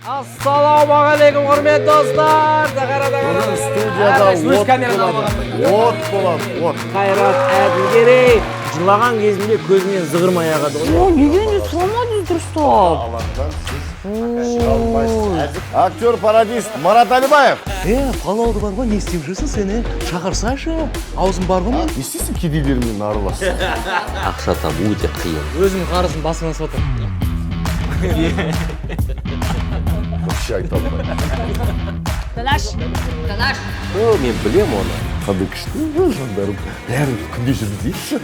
Assalomualaikum hurmatli do'stlar. Studiyada от болады. Қайрат Әділгерей жылаған кезінде көзінен зығырмай ағады. Неге не сұрамадыңыз дұрыстап? Актер пародист Марат Алибаев. Палауды бар ма? Не істеп жүрсің сені? Шақырсайшы. Аузың бар ма? Не істейсің кедейлермен араласың? Ақша табу өте қиын. Өзінің қарызын басыңа сатып. Вообще айта алмаймын. Данаш. Мен білем оны. Қандай күшті жандарым. Бәрін күнде жүргізейікші.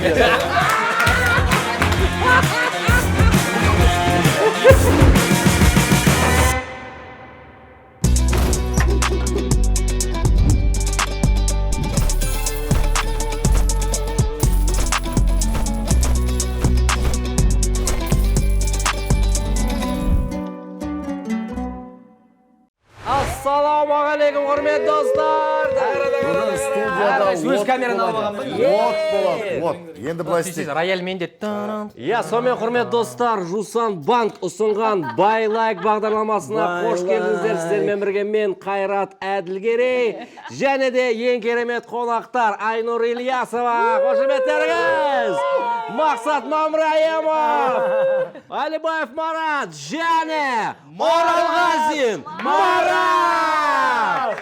Assalomualaikum hurmatli do'stlar. Өз камераны алып алған ба? От болады. Вот. Енді былай істейік. Рояльмен де. Сонымен құрметті достар, Жусан банк ұсынған байлайк бағдарламасына қош келдіңіздер. Сіздермен бірге мен Қайрат Әділгерей және де ең керемет қонақтар Айнұр Ильясова. Қошеметтеріңіз! Мақсат Мамраемов, Алибаев Марат және Маралғазин Марат!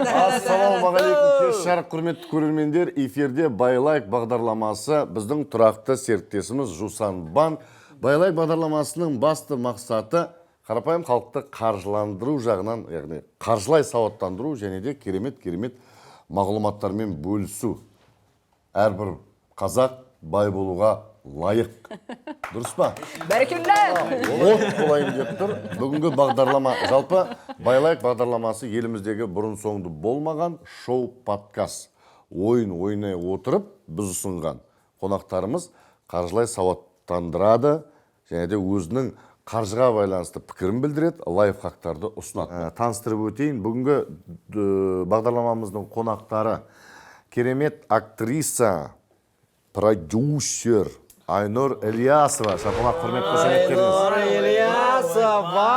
Ассалаумағалейкум, кеш жарық құрметті көрермендер. Эфирде байлайк бағдарламасы біздің тұрақты серіктесіміз Жусан банк. Байлайк бағдарламасының басты мақсаты қарапайым халықты қаржыландыру жағынан, яғни қаржылай сауаттандыру және де керемет мағлұматтармен бөлісу. Әрбір қазақ бай болуға лайық. Дұрыс па? Бәрекелді. От болайын деп тұр. Бүгінгі бағдарлама, жалпы байлайк бағдарламасы еліміздегі бұрын соңды болмаған шоу-подкаст. Ойын ойнай отырып біз ұсынған қонақтарымыз қаржылай сауаттандырады және де өзінің қаржыға байланысты пікірін білдіреді, лайфхактарды ұсынады. Таныстырып өтейін, бүгінгі бағдарламамыздың қонақтары керемет актриса, продюсер Айнұр Ильясова. Шапалақ, құрмет қошеметтеріңіз. Ильясова!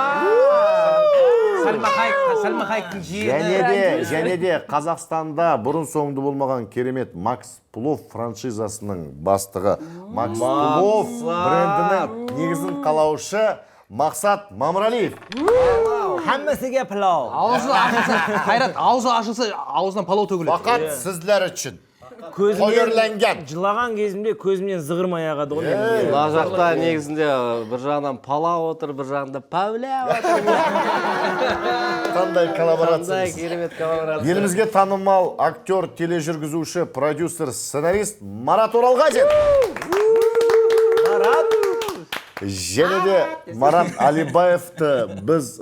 Сәлма Хайктың жиені. Және де Қазақстанда бұрын соңды болмаған керемет Макс Плов франшизасының бастығы. Макс Плов брендінің негізін қалаушы Мақсат Мамралиев. Хаммасыға палау. Қайрат, аузы ашылса, аузынан палау төгіледі. Фақат сіздер үшін. Көзімнен Қойырленген. жылаған кезімде көзімнен зығырмай ағады ғой. Мына жақта негізінде бір жағынан палау отыр, бір жағында пәулә отыр. Қандай коллаборация. Керемет коллаборация. Елімізге танымал актер, тележүргізуші, продюсер, сценарист Марат Оралғазин. Және де Марат Алибаевты біз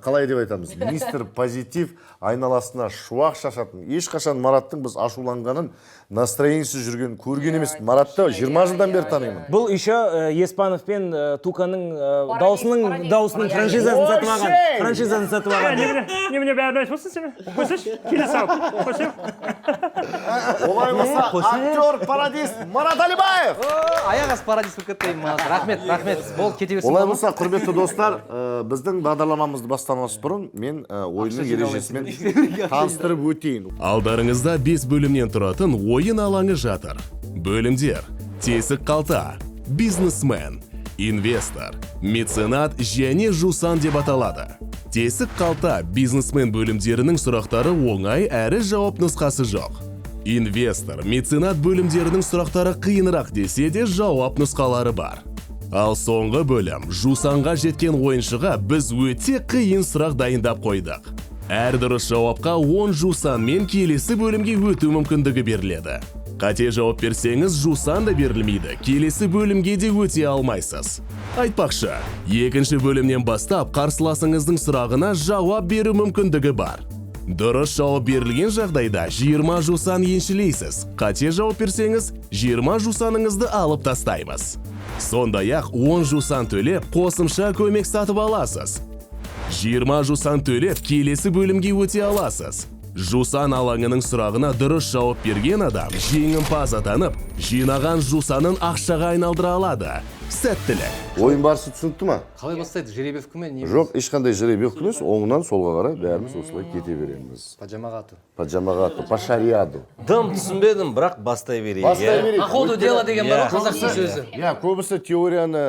қалай деп айтамыз? Мистер Позитив, айналасына шуақ шашатын. Ешқашан Мараттың біз ашуланғанын, настроенсіз жүрген көрген емес. Маратты 20 жылдан бері танимын. Бұл еще Еспанов пен Туканың даусының франшизасын сатып алған. Немене бәрін айтып отырсың сен? Қойсайшы, келе салып. Олай болса, актер, пародист Марат Алибаев. Аяқ ас парадис болып кеттеймін. Рахмет. Бол кете берсін. Олай болса, құрметті достар, біздің бағдарламамызды бастамас бұрын мен ойынның ережесімен таныстырып өтейін. Алдарыңызда 5 бөлімнен тұратын ойын алаңы жатыр. Бөлімдер: тесік қалта, бизнесмен, инвестор, меценат және жусан деп аталады. Тесік қалта бизнесмен бөлімдерінің сұрақтары оңай әрі жауап нұсқасы жоқ. Инвестор, меценат бөлімдерінің сұрақтары қиынырақ десе де жауап нұсқалары бар. Ал соңғы бөлім жусанға жеткен ойыншыға біз өте қиын сұрақ дайындап қойдық. Әр дұрыс жауапқа 10 жусанмен келесі бөлімге өту мүмкіндігі беріледі. Қате жауап берсеңіз жусан да берілмейді, келесі бөлімге де өте алмайсыз. Айтпақшы, екінші бөлімнен бастап қарсыласыңыздың сұрағына жауап беру мүмкіндігі бар. Дұрыс жауап берілген жағдайда 20 жусан еншілейсіз. Қате жауап берсеңіз 20 жусаныңызды алып тастаймыз. Сондай-ақ 10 жусан төлеп қосымша көмек сатып аласыз. 20 жусан төлеп келесі бөлімге өте аласыз. Жусан алаңының сұрағына дұрыс жауап берген адам жеңімпаз атанып, жинаған жусанын ақшаға айналдыра алады. Сәттілік. Ойын барысы түсінікті ма? Қалай бастайды? Жеребевкі ме? Жоқ, ешқандай жеребе емес, оңынан солға қарай бәріміз осылай кете береміз. Паджамаға ату. По шариаду. Дым түсінбедім, бірақ бастай берейік. Бастай берейік. По ходу дела деген бар ғой қазақша сөзі. Иә, көбісі теорияны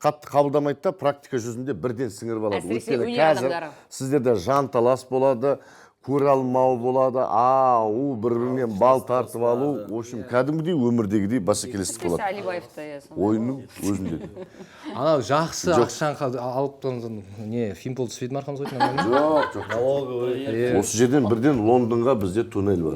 қатты қабылдамайды да, практика жүзінде бірден сіңіріп алады. Әсіресе Өйткені өнер қазір адамдары. сіздерде жанталас болады, көре алмау болады, бір-бірінен бал тартып алу, в общем, кәдімгідей өмірдегідей бәсекелестік болады. Алибаевта Ойынның өзінде де. Анау жақсы ақшаны алып не фимпол түспейді ма арқамыз қойды? Жоқ. Осы жерден бірден Лондонға бізде туннель бар.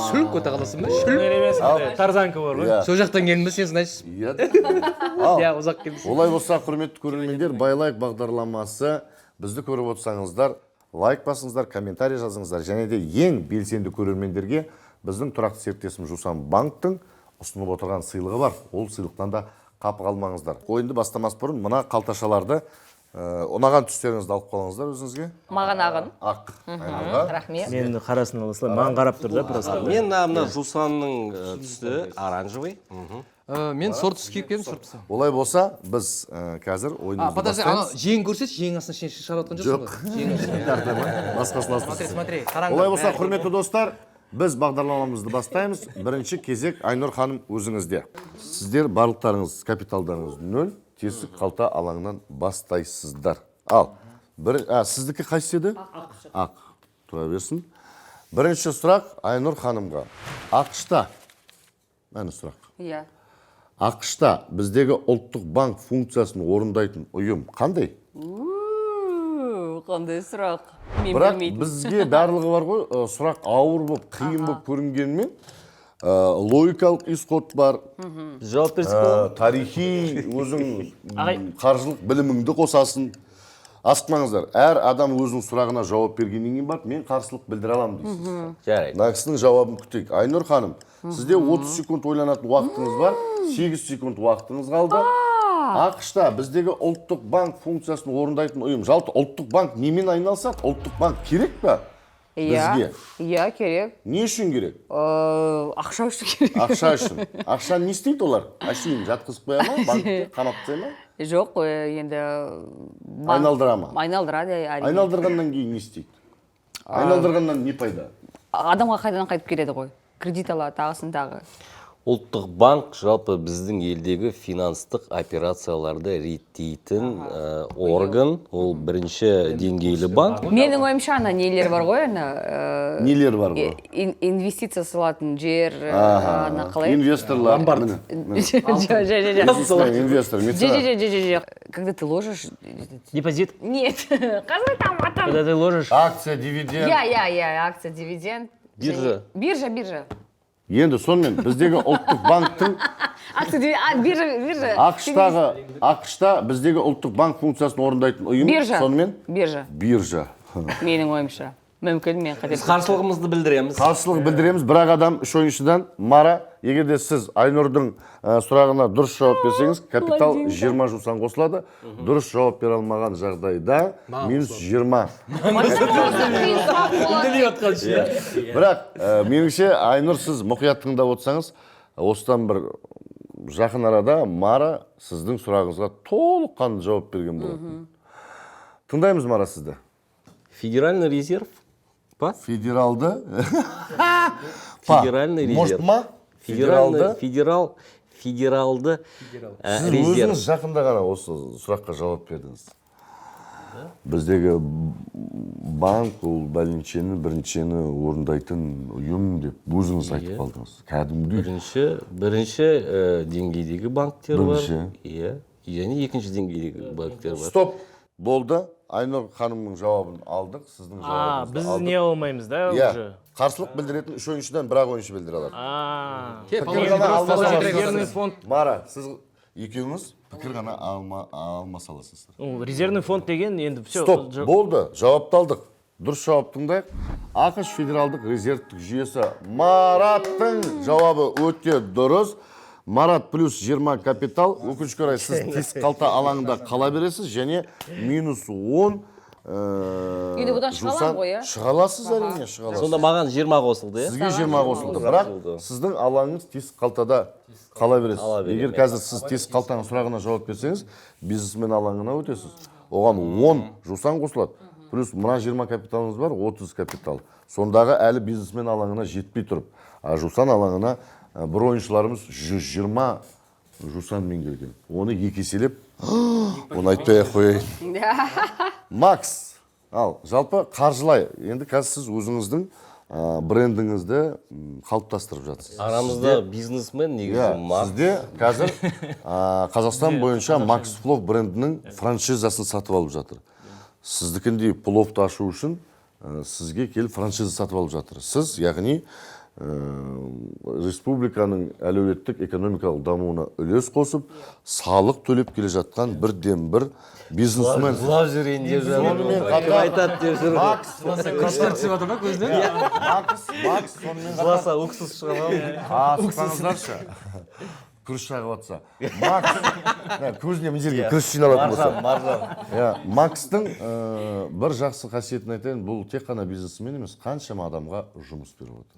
Шүлік көте қаласың ба? Өнер емес, тарзанка бар ғой. Сол жақтан келдің сен значит. Иә, ұзақ келдің. Олай болса, құрметті көрермендер, байлайк бағдарламасы бізді көріп отырсаңыздар, лайк басыңыздар, комментарий жазыңыздар, және де ең белсенді көрермендерге біздің тұрақты серіктесіміз Жусан банктың ұсынып отырған сыйлығы бар. Ол сыйлықтан да қапы қалмаңыздар. Ойынды бастамас бұрын мына қалташаларды ұнаған түстеріңізді алып қалыңыздар өзіңізге. Маған ағын. Ақ. Рахмет. Мен қарасын аласылай, маған қарап тұр да просто. Мен мына жусанның түсі оранжевый. Мен сор түс киіп келдім, сұрыпсы. Олай болса, біз қазір ойынымызды Подожди, ана бастаймыз. жең көрсетші, жең астына шен шығарып отқан жоқсың ғой. Жең астына. Басқасын Смотри, смотри, қараңғы. Олай болса, құрметті достар, біз бағдарламамызды бастаймыз. Бірінші кезек Айнұр ханым өзіңізде. Сіздер барлықтарыңыз, капиталдарыңыз 0, тесік қалта алаңынан бастайсыздар. Ал, сіздікі қайсы еді? Ақ. Тұра берсін. Бірінші сұрақ Айнұр ханымға. Ақшта, мәні сұрақ. Иә. Ақшта біздегі ұлттық банк функциясын орындайтын ұйым қандай? Қандай сұрақ. Мен Бірақ білмейтін. бізге барлығы бар ғой, сұрақ ауыр болып, қиын болып көрінгенмен, логикалық исход бар, Жауап берсек болады. тарихи өзің қаржылық біліміңді қосасын. Асықпаңыздар, әр адам өзінің сұрағына жауап бергеннен кейін барып, мен қарсылық білдіре аламын дейсіз. Жарайды. Мына кісінің жауабын күтейік. Айнұр ханым, сізде 30 секунд ойланатын уақытыңыз бар, 8 секунд уақытыңыз қалды. Ақшта біздегі ұлттық банк функциясын орындайтын ұйым. Жалпы ұлттық банк немен айналысады? Ұлттық банк керек па? Бізге. Иә, керек. Не үшін керек? Ақша үшін керек. Ақша үшін. Ақша не істейді олар? Әшейін жатқызып қоя ма? Банкте қамап тастай ма? Жоқ, енді... Айналдыра ма? Айналдырады, әрине. Айналдырғаннан кейін не істейді? Айналдырғаннан не пайда? Адамға қайдан қайтып келеді ғой. Кредит алады, тағысын тағы. Ұлттық банк жалпы біздің елдегі финанстық операцияларды реттейтін орган, ол бірінші деңгейлі банк. Менің ойымша ана нелер бар ғой, Нелер бар ғой? инвестиция салатын жер, ана қалай? Инвесторлар. Инвестор, меценат. Когда ты ложишь... Депозит? Нет, қазір там атам. Когда ты ложишь... Акция, дивиденд. Я, акция, дивиденд. Биржа. Биржа. Енді сонымен біздегі ұлттық банктың Биржа. ақшта біздегі ұлттық банк функциясын орындайтын ұйым. Биржа. Сонымен? Биржа. Менің ойымша. Мүмкін мен қателесем. Қарсылығымызды білдіреміз. Қарсылық білдіреміз. Бірақ адам үш ойыншыдан Мара, егер де сіз Айнұрдың сұрағына дұрыс жауап берсеңіз, капитал 20 жусан қосылады. Дұрыс жауап бере алмаған жағдайда минус 20. Бірақ меніңше Айнұр, сіз мұқият тыңдап отырсаңыз, осыдан бір жақын арада Мара сіздің сұрағыңызға толыққанды жауап берген болады. Тыңдаймыз Мара сізді. Федеральный резерв. Па? Федералды. Федеральный резерв. Может ма? Федералды Сіз резерв. өзіңіз жақында ғана осы сұраққа жауап бердіңіз. Біздегі банк ол біріншені орындайтын ұйым деп өзіңіз айтып қалдыңыз. Кәдімгідей. Бірінші деңгейдегі банктер бар. Бірінші. Иә. Және екінші деңгейдегі банктер бар. Стоп. Болды. Айнұр ханымның жауабын алдық, сіздің жауабыңызды Біз алдық. не алмаймыз да Иә. уже? Қарсылық білдіретін үш ойыншыдан бір-ақ ойыншы білдіре алады. Пікір ғана ғана алмаса резервный фонд. Мара, сіз екеуіңіз пікір ғана алмаса аласыздар. Резервный фонд деген енді все. Стоп, болды, жауапты алдық. Дұрыс жауап тыңдайық. ақш федералдық резервтік жүйесі. Мараттың жауабы өте дұрыс. Марат плюс 20 капитал. Өкінішке орай сіз тесік қалта алаңында қала бересіз және минус 10 Енді бұдан шыға аламын ғой, иә? шыға аласыз әрине, шыға аласыз. Сонда маған 20 қосылды, иә? Сізге 20 қосылды, бірақ сіздің алаңыңыз тесік қалтада қала бересіз. Егер қазір сіз тесік қалтаның сұрағына жауап берсеңіз, бизнесмен алаңына өтесіз. Оған 10 жусан қосылады. Плюс мына 20 капиталыңыз бар, 30 капитал. Сондағы әлі бизнесмен алаңына жетпей тұрып. А жусан алаңына бір ойыншыларымыз 120 жусанмен келген. Оны екі еселеп, оны айтпай қояйын. Макс, ал жалпы қаржылай, енді қазір сіз өзіңіздің брендіңізді қалыптастырып жатсыз. Арамызда бизнесмен негізі Макс. Сізде қазір Қазақстан бойынша Макс Плов брендінің франшизасын сатып алып жатыр. Сіздікіндей пловты ашу үшін сізге келіп франшиза сатып алып жатыр. Сіз, яғни, республиканың әлеуметтік экономикалық дамуына үлес қосып, салық төлеп келе жатқан бірден бір бизнесмен. Жылап жүрейін деп Сонымен қатар айтады деп жүр. Макс, Көштер түсіп жатыр ма көзіне? Макс, сонымен қатар Жыласа уксус шыға Асықпаңыздаршы. Күріш шағып атса. Макс, көзіне мына жерге күріш жиналатын болса. Макстың бір жақсы қасиетін айтайын, бұл тек қана бизнесмен емес, қаншама адамға жұмыс беріп отыр.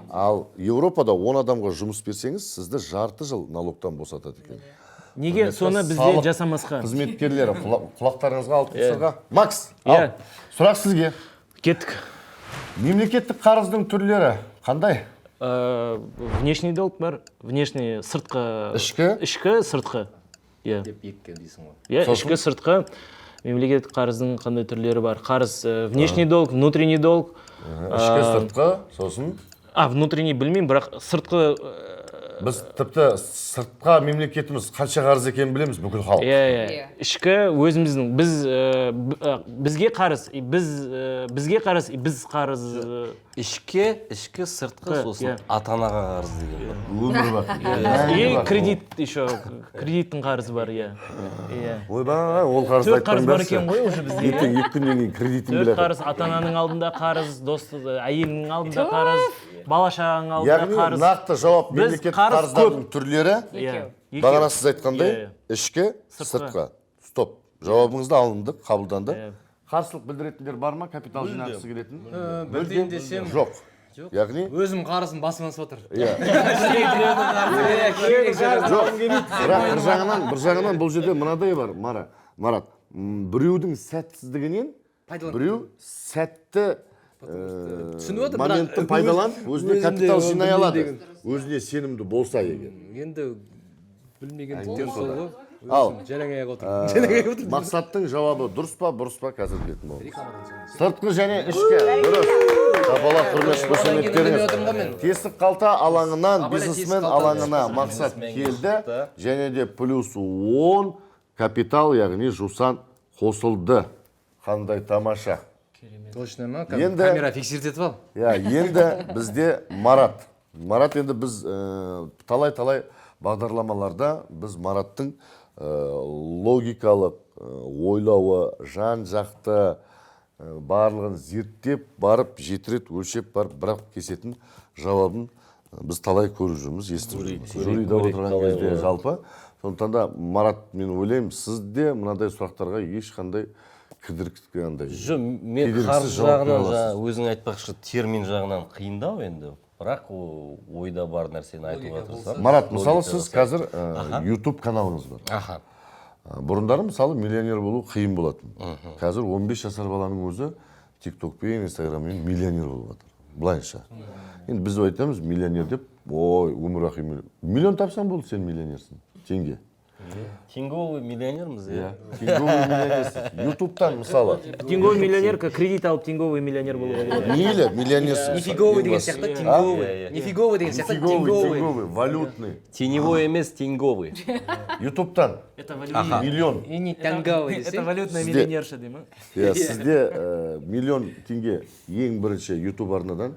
Ал Еуропада 10 адамға жұмыс берсеңіз, сізді жарты жыл налогтан босатады екен. Неге соны бізде жасамасқа? Қызметкерлері құлақтарыңызға алып тұрсаға. Макс, ал, сұрақ сізге. Кеттік. Мемлекеттік қарыздың түрлері қандай? Внешний долг бар, внешний сыртқы. Ішкі, сыртқы. Иә. деп еккен дейсің ғой. Иә, ішкі сыртқы. Мемлекеттік қарыздың қандай түрлері бар? Қарыз внешний долг, внутренний долг. ішкі сыртқы, сосын Внутренний білмеймін, бірақ сыртқы. біз тіпті сыртқа мемлекетіміз қанша қарыз екенін білеміз бүкіл халық. Иә. Ішкі өзіміздің бізге қарыз, бізге қарыз, біз қарыз. Ішкі сыртқы сосын ата-анаға қарыз деген. Өмір бақи. И кредит еще, кредиттің қарызы бар, иә. Ойбай, ол қарызды Төрт қарыз бар айтпаңдаршы. екен ғой уже бізде. Ертең 2 күннен кейін кредитім Төрт келеді. қарыз, ата-ананың алдында қарыз, әйелінің алдында қарыз, бала-шағаның алдында Яғни қарыз. нақты жауап Біз мемлекеттік қарыз қарыздардың түрлері. Иә. Бағана сіз айтқандай, ішкі, сыртқа. Стоп. Жауабыңызды алынды, қабылданды. Қарсылық білдіретіндер бар ма? Капитал жинағысы келетін? Білдейін десем. Жоқ. Яғни Өзім қарызым басымнан сатыр. Бірақ бір жағынан бұл жерде мынадай бар, Марат. Біреудің сәтсіздігінен, біреу сәтті моментті пайдалан, өзіне капитал жинай алады. Өзіне сенімді болса егер. Енді білмегендіктен сол ғой. Ал, Жараң аяқ отыр. мақсаттың жауабы дұрыс па, бұрыс па қазір білетін боламыз. Сыртқы және ішкі. Дұрыс. Сапалы құрмет қошеметтеріңіз. Тесік қалта алаңынан бизнесмен алаңына мақсат келді және де плюс 10 капитал, яғни жусан қосылды. Қандай тамаша. Точно ма? Енді- Камера фиксировать етіп ал. Енді бізде Марат. Марат енді біз талай-талай бағдарламаларда біз Мараттың логикалық ойлауы, жан-жақты барлығын зерттеп барып, жетірет, өлшеп барып, бірақ кесетін жауабын біз талай көріп жүрміз, естіп жүрміз. Жюрида отырған кезде жалпы. Сондықтан да Марат, мен ойлаймын, сізде мынадай сұрақтарға ешқандай кідіргенде. Жоқ, мен қарыз жағынан өзің айтпақшы термин жағынан қиындау енді. Бірақ ойда бар нәрсені айтуға тырысамын. Марат, мысалы сіз қазір YouTube каналыңыз бар. Аха. Бұрындары мысалы миллионер болу қиын болатын. Қазір 15 жасар баланың өзі TikTok пен Instagramмен миллионер болып жатыр. Былайша. Енді біз айтамыз миллионер деп, ой, өмір бақи миллион тапсаң болды, сен миллионерсің. Теңге. Тинговый миллионерміз, иә. Тинговый миллионерсің. YouTube'тан мысалы. Тинговый миллионерка кредит алып тинговый миллионер болуға болады. Мейлі, миллионерсің. Нифиговый деген сияқты тинговый. Нифиговый деген сияқты Тинговый, валютный. Теневой емес, тинговый. YouTube'тан миллион. И не тинговый Это десең. валютная миллионерша деймін. Сізде миллион теңге ең бірінші YouTube арнадан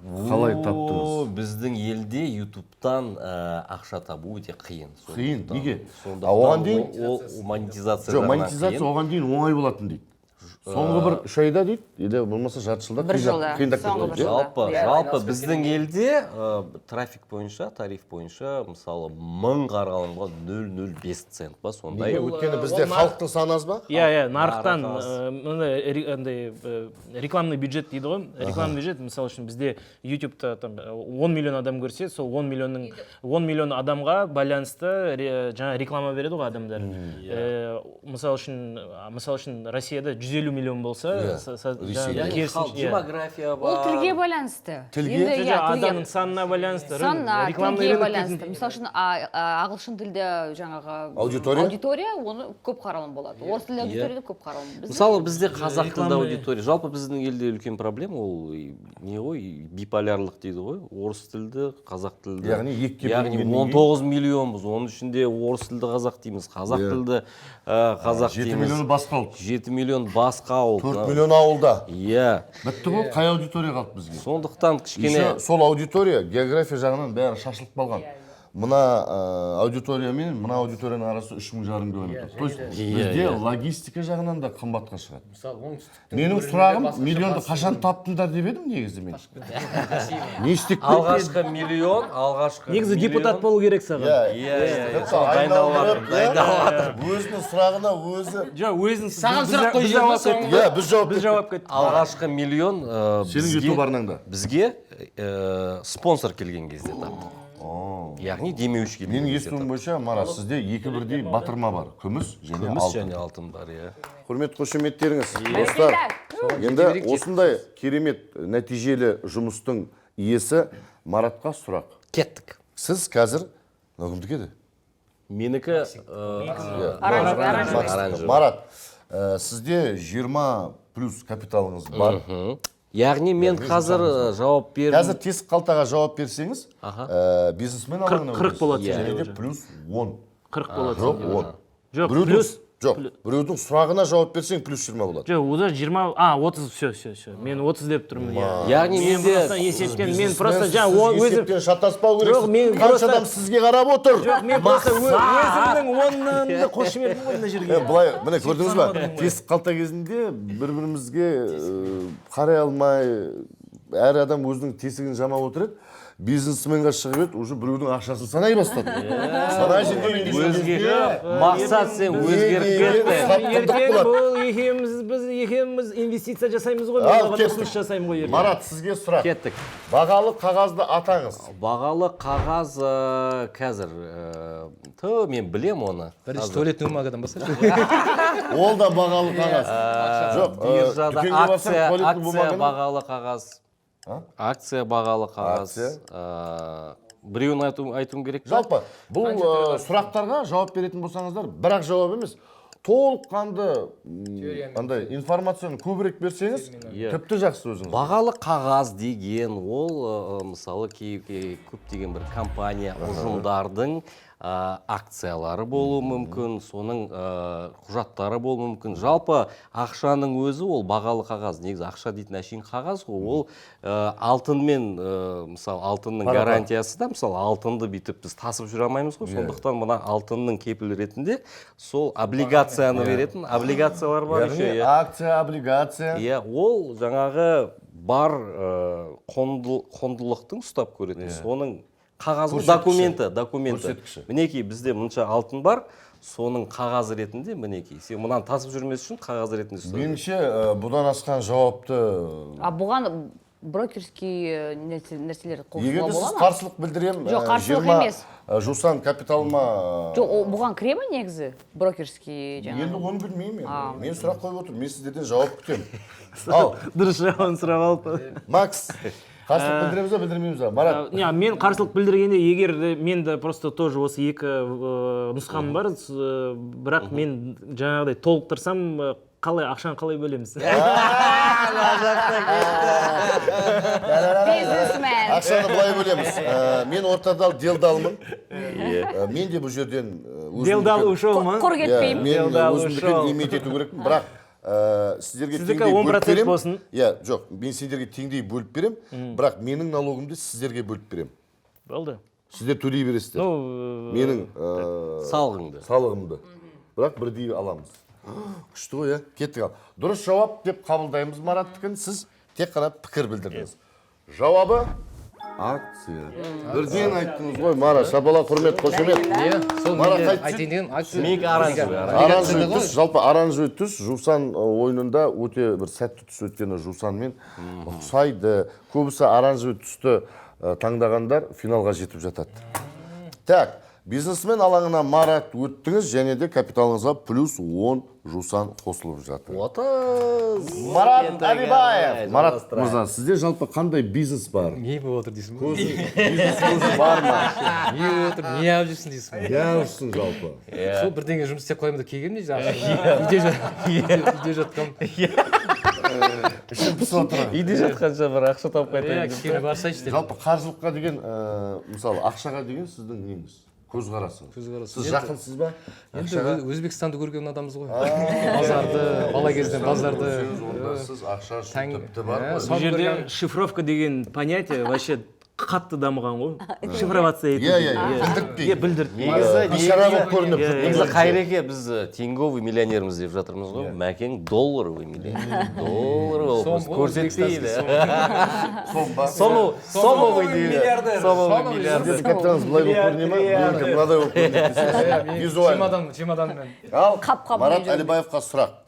қалай таптыңыз? Біздің елде YouTube'тан ақша табу өте қиын. Қиын, неге? Сонда Оған дейін ол монетизация. Жоқ, монетизация оған дейін оңай болатын дейді. Соңғы бір 3 айда дейді, или болмаса жарты жылда Бір жылда, қиындап соңғы кетті. бір жылда. жалпы біздің елде трафик бойынша, тариф бойынша мысалы 1000 қаралымға 0,05 цент ба сондай. Өйткені бізде халықтың саны аз ба? Иә, нарықтан андай рекламный бюджет дейді ғой. Рекламный бюджет, мысалы үшін бізде YouTube-та 10 миллион адам көрсе, сол 10 миллион адамға байланысты жаңа реклама береді ғой адамдар. Мысалы үшін Россияда 150 миллион болса, Демография Ол бар. тілге байланысты. Тілге? Адамның санына байланысты. Санна, Реклама тілге үйреніп байланысты. кеткен. Мысалы үшін ағылшын тілде жаңағы Аудитория? оны көп қаралым болады. Орыс тілді аудиторияда көп қаралым. Мысалы бізде қазақ тілді аудитория. Жалпы біздің елде үлкен проблема ол не ғой, биполярлық дейді ғой. Орыс тілді, қазақ тілді. Яғни 19 миллионбыз. Оның ішінде орыс тілді қазақ дейміз, қазақ тілді қазақ 7 дейміз. миллионы басқа ұлт. 7 миллион басқа ауыл. 4 миллион ауылда. Иә. Бітті ғой, қай аудитория қалды бізге? Сондықтан кішкене Сол аудитория география жағынан бәрі шашылып қалған. Мына аудитория мен мына аудиторияның арасы 3500 километр. То есть бізде логистика жағынан да қымбатқа шығады. Менің сұрағым, миллионды қашан таптыңдар деп едім негізі мен. Не істеп алғашқы миллион, алғашқы Негізі депутат болу керек саған. дайындалып өзінің сұрағына өзі. Жоқ, өзің Саған сұрақ қойып Біз жауап кеттік. алғашқы миллион Сенің YouTube арнаңда. бізге спонсор келген кезде таптық. Яғни демеуші келген Менің кезде естуім бойынша, Марат, сізде екі бірдей батырма бар. Күміс және күміс алтын. және алтын бар, иә. Құрмет қошеметтеріңіз. Достар, енді осындай керемет нәтижелі жұмыстың иесі Маратқа сұрақ. Кеттік. Сіз қазір кімдікі еді? Менікі Оранжевый. Марат, сізде 20 плюс капиталыңыз бар. Яғни мен қазір жауап бердім. Қазір тесік қалтаға жауап берсеңіз, бизнесмен алаңына 40 болады. және де плюс 10. 40 болады. Жоқ, 10. Жоқ, Біреудің- плюс. Жоқ, біреудің сұрағына жауап берсең плюс 20 болады. Жоқ, ода 20, 30, все. Мен 30 деп тұрмын. Яғни Мен менде просто есептен, мен просто Бизнесмен, жаңа сіз өзім есептен шатаспау Жоқ, мен керексіз. Қанша просто- адам сізге қарап отыр? Жоқ, мен просто өзімнің оннан қошеметін ғой мына жерге. Былай, міне көрдіңіз ба? Тесік қалта кезінде бір-бірімізге қарай алмай, әр адам өзінің тесігін жамап отыр еді. Бизнесменға шығып еді, уже біреудің ақшасын санай бастады. Санай жүрген өзге мақсат сен өзгеріп кетті. Ертең бұл біз екеуміз инвестиция жасаймыз ғой, мен оған ұсыныс жасаймын ғой ертең. Марат, сізге сұрақ. Кеттік. Бағалы қағазды атаңыз. Бағалы қағаз қазір мен білем оны. Бірінші туалетный бумагадан басташы. Ол да бағалы қағаз. Жоқ, Биржада дүкенге барсаң, акция туалетный бумаганы- бағалы қағаз. Акция бағалы қағаз. Біреуін айтуым керек па? Жалпы, бұл сұрақтарға жауап беретін болсаңыздар, бірақ жауап емес. Толыққанды андай информацияны көбірек берсеңіз, тіпті жақсы өзіңіз. Бағалы қағаз деген ол мысалы көптеген бір компания, ұжымдардың акциялары болуы мүмкін, соның құжаттары болуы мүмкін. Жалпы ақшаның өзі ол бағалы қағаз. Негізі ақша дейтін әшейін қағаз ғой. Ол алтынмен, мысалы алтынның гарантиясы да, мысалы алтынды бүйтіп біз тасып жүре алмаймыз ғой. Сондықтан мына алтынның кепіл ретінде сол облигацияны беретін облигациялар бар. Яғни акция, облигация. Иә, ол жаңағы бар қондылықтың ұстап көретін. Соның қағазы документі. Мінекей бізде мұнша алтын бар, соның қағазы ретінде мінекей. Сен мұнан тасып жүрмес үшін қағаз ретінде ұстап. Меніңше бұдан асқан жауапты. Бұған брокерский нәрселер қолдануға Егер сіз бола ма? қарсылық білдірем, Жоқ, қарсылық емес. жусан капиталыма. Жоқ, бұған кіре ма негізі брокерский Енді жаңағы? оны білмеймін. Мен сұрақ қойып отырмын, мен сіздерден жауап күтемін. Ал, Дұрыс жауабын сұрап алып. Макс, қарсылық білдіреміз ба, білдірмейміз ба? Марат. Мен қарсылық білдіргенде, егер мен де просто тоже осы екі нұсқам бар, бірақ мен жаңағыдай толықтырсам, ақшаны қалай бөлеміз? Бизнесмен. Ақшаны былай бөлеміз. Мен ортада делдалмын. Мен де бұл жерден Делдал ушел ма? Құр кетпеймін. мен Делдал өзімдікін ушел. лимит ету керекпін, бірақ сіздерге Сіздікі теңдей 10% бөліп берем. болсын. Иә, жоқ, мен сіздерге теңдей бөліп берем, бірақ менің налогымды сіздерге бөліп берем. Болды. Сіздер төлей бересіздер. Менің Салғыңды. салығымды. Бірақ бірдей аламыз. Күшті ғой, иә? Кеттік ал. Дұрыс жауап деп қабылдаймыз Мараттікін. Сіз тек қана пікір білдірдіңіз. Жауабы акция. Бірден айттыңыз ғой, Мара. Шапалақ, құрмет, қошемет. сол Марат менде айтшы. айтайын деген акция. Мега оранжевый. Оранжевый түс, жалпы оранжевый түс Жусан ойынында өте бір сәтті түс өткені Жусанмен ұқсайды. Көбісі оранжевый түсті таңдағандар финалға жетіп жатады. Так, бизнесмен алаңына Марат өттіңіз, және де капиталыңызға плюс 10 Жусан қосылып жатыр. Марат Алибаев. Марат мырза, сізде жалпы қандай бизнес бар? Не болып отыр дейсің ғой? Бизнес көзі бар ма? Не болып отыр, не алып жүрсің дейсің ғой? Не алыпсың жалпы? Сол бірдеңе жұмыс істеп қоямын деп келгенмін үйде жатқам. Ішін пысып отыр. Үйде жатқанша бір ақша тауып қайтайын. Кішкене барсайшы деп. Жалпы қаржылыққа деген, мысалы, ақшаға деген сіздің неңіз? Көзқарасыңыз. Сіз жақынсыз ба? Енді Өзбекстанды көрген адамыз ғой. Базарды, бала кезден базарды. Онда сіз ақша үшін тіпті бар ғой. Бұл жерде шифровка деген понятие вообще қатты дамыған ғой. Шифровация ету. Білдіртпей. Білдіртпей. Бишара болып көрініп. Негізі Қайреке біз тенговый миллионерміз деп жатырмыз ғой. Мәкең долларовый миллионер. Долларовый біз көрсетпейді. Сомовый дейді. Сомовый миллиардер. Капитаныңыз былай болып көріне ма? Менікі мынадай болып көрінеді. Визуально. Чемоданмен. Ал Марат Алибаевқа сұрақ.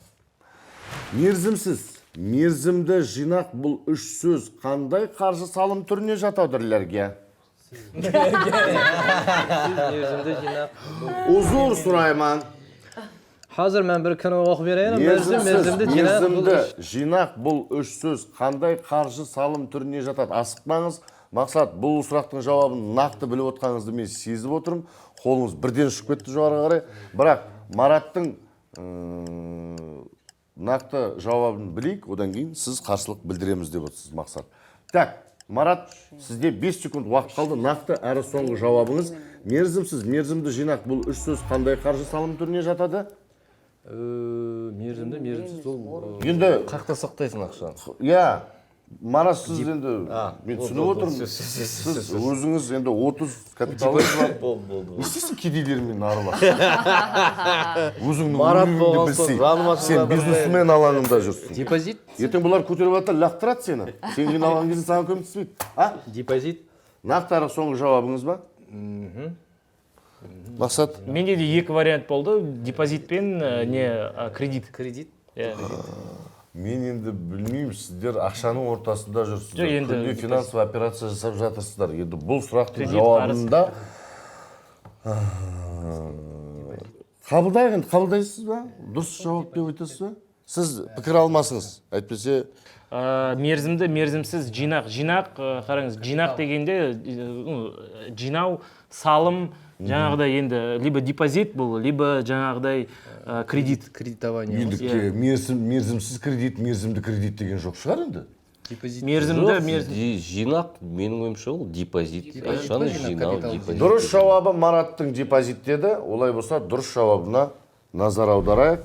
Мерзімсіз. Мерзімді жинақ бұл үш сөз қандай қаржы салым түріне жатадырлерге? Мерзімді жинақ. Uzur сұрайман. Hazır mən bir konu оқып берейін. Мерзімді жинақ бұл үш сөз қандай қаржы салым түріне жатады? Асықпаңыз. Мақсат, бұл сұрақтың жауабын нақты біліп отқаныңызды мен сезіп отырмын. Қолыңыз бірден ұшып кетті жоғары қарай. Бірақ Мараттың нақты жауабын білейік, одан кейін сіз қарсылық білдіреміз деп отырсыз, Мақсат. Так, Марат, сізде 5 секунд уақыт қалды. Нақты әрі соңғы жауабыңыз. Мерзімсіз, мерзімді жинақ бұл үш сөз қандай қаржы салым түріне жатады? Мерзімсіз ол. Енді Қақта сақтайсың ақшаны. иә, Марат, сіз енді мен түсініп отырмын. Сіз өзіңіз енді 30 капиталыңыз бар. Не істейсің кедейлермен араласып? Өзіңнің өміріңді білсей, сен бизнесмен алаңында жүрсің. Депозит. Ертең бұлар көтеріп жатыр, лақтырады сені. Сен кейін алған кезде саған көмектеспейді. Депозит. Нақты әрі соңғы жауабыңыз ба? Мақсат? Менде де екі вариант болды. Депозит пен кредит. Кредит. Мен енді білмеймін, сіздер ақшаның ортасында жүрсіздер. Жоқ, енді Күнде финансовый операция жасап жатырсыздар. Енді бұл сұрақтың Кредит жауабында қабылдайсыз ба? Дұрыс жауап деп айтасыз ба? Сіз пікір алмасыңыз. Әйтпесе Мерзімді, мерзімсіз жинақ. Жинақ, қараңыз, жинақ дегенде жинау, салым, жаңағыдай енді либо депозит бұл, либо жаңағыдай кредит. Кредитование. енді мерзімсіз кредит, мерзімді кредит деген жоқ шығар енді? Депозит. Мерзімді, Жинақ, менің ойымша ол депозит. Ақшаны жинау, депозит. Дұрыс жауабы Мараттың депозит деді. Олай болса, дұрыс жауабына назар аударайық.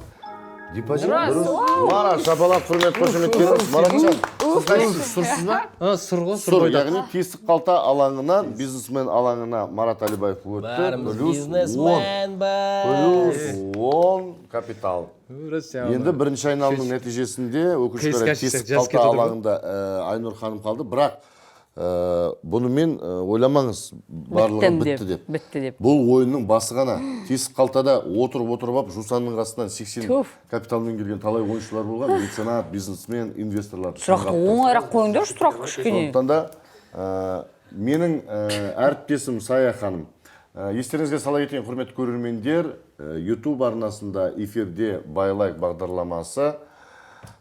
Депозит дұрыс. Марат, шапалақ, құрмет, қошемет беріңіз. Маратжан, сіз қайсыз сұрсыз ба? Сұр ғой, Сұр, яғни тесік қалта алаңынан, бизнесмен алаңына Марат Алибаев өтті. Бәріміз Плюс бизнесмен бар. Плюс 10 капитал. Енді бірінші айналымның нәтижесінде өкінішке орай тесік қалта алаңында Айнұр ханым қалды. Бірақ бұнымен ойламаңыз, барлығы бітті деп. Бітті деп. Бұл ойынның басы ғана. Тесік қалтада отырып Жусанның қасынан 80 капиталмен келген талай ойыншылар болған. Меценат, бизнесмен, инвесторлар. Сұрақты оңайырақ қойыңдаршы, сұрақ кішкене. Сондықтан да менің әріптесім Сая ханым. Естеріңізге сала кетейін, құрметті көрермендер, YouTube арнасында эфирде байлайк бағдарламасы.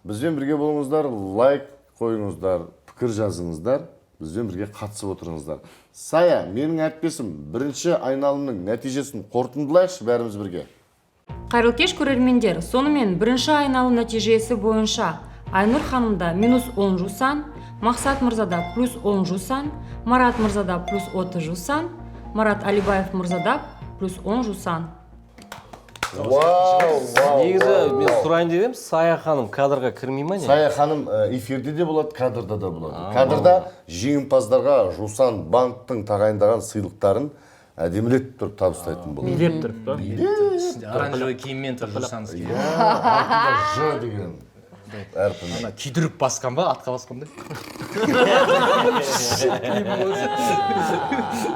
Бізбен бірге болыңыздар, лайк қойыңыздар, пікір жазыңыздар. Бізбен бірге қатысып отырыңыздар. Сая, менің әріптесім бірінші айналымның нәтижесін қорытындылайықшы бәріміз бірге. Қайырлы кеш көрермендер, сонымен бірінші айналым нәтижесі бойынша Айнұр ханымда минус 10 жусан, Мақсат мырзада плюс 10 жусан, Марат мырзада плюс 30 жусан, Марат Алибаев мырзада плюс 10 жусан. Негізі мен сұрайын деп едім, Сая ханым кадрға кірмей ма не? Сая ханым эфирде де болады, кадрда да болады. Кадрда жеңімпаздарға Жусан банктың тағайындаған сыйлықтарын әдемілетіп тұрып табыстайтын болады. Билеп тұрып па? Оранжевый киіммен тұр жусаңыз кейін. Артында Ж деген әрпін. Ана күйдіріп басқан ба, атқа басқан ба?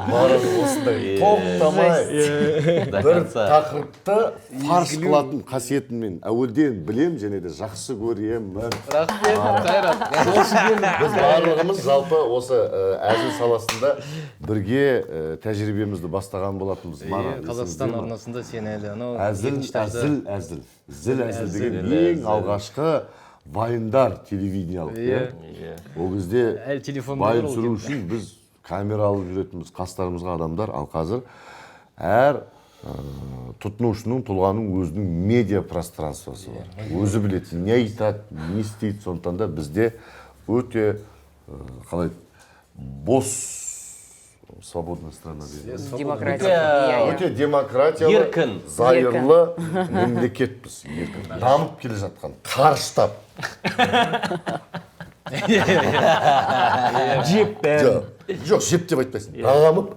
Бәрі осындай тоқтамай бір тақырыпты фарш қылатын қасиетіммен әуелден білем және де жақсы көремін. Біз барлығымыз жалпы осы әзіл саласында бірге тәжірибемізді бастаған болатынбыз. Қазақстан арнасында сен әлі анау Әзіл деген ең алғашқы вайындар телевидениялық. Ол кезде әлі телефон вайын түсіру үшін біз камера алып жүретінбіз қастарымызға адамдар. Ал қазір әр тұтынушының, тұлғаның өзінің медиа пространствосы бар. Өзі біледі, не айтады, не істейді. Сондықтан да бізде өте қалай бос свободная страна дейді. Демократия. Өте демократиялы, Еркін. зайырлы мемлекетпіз. Дамып келе жатқан, қарыштап. Жеп бәрін. Жоқ, жеп деп айтпайсың. Дамып.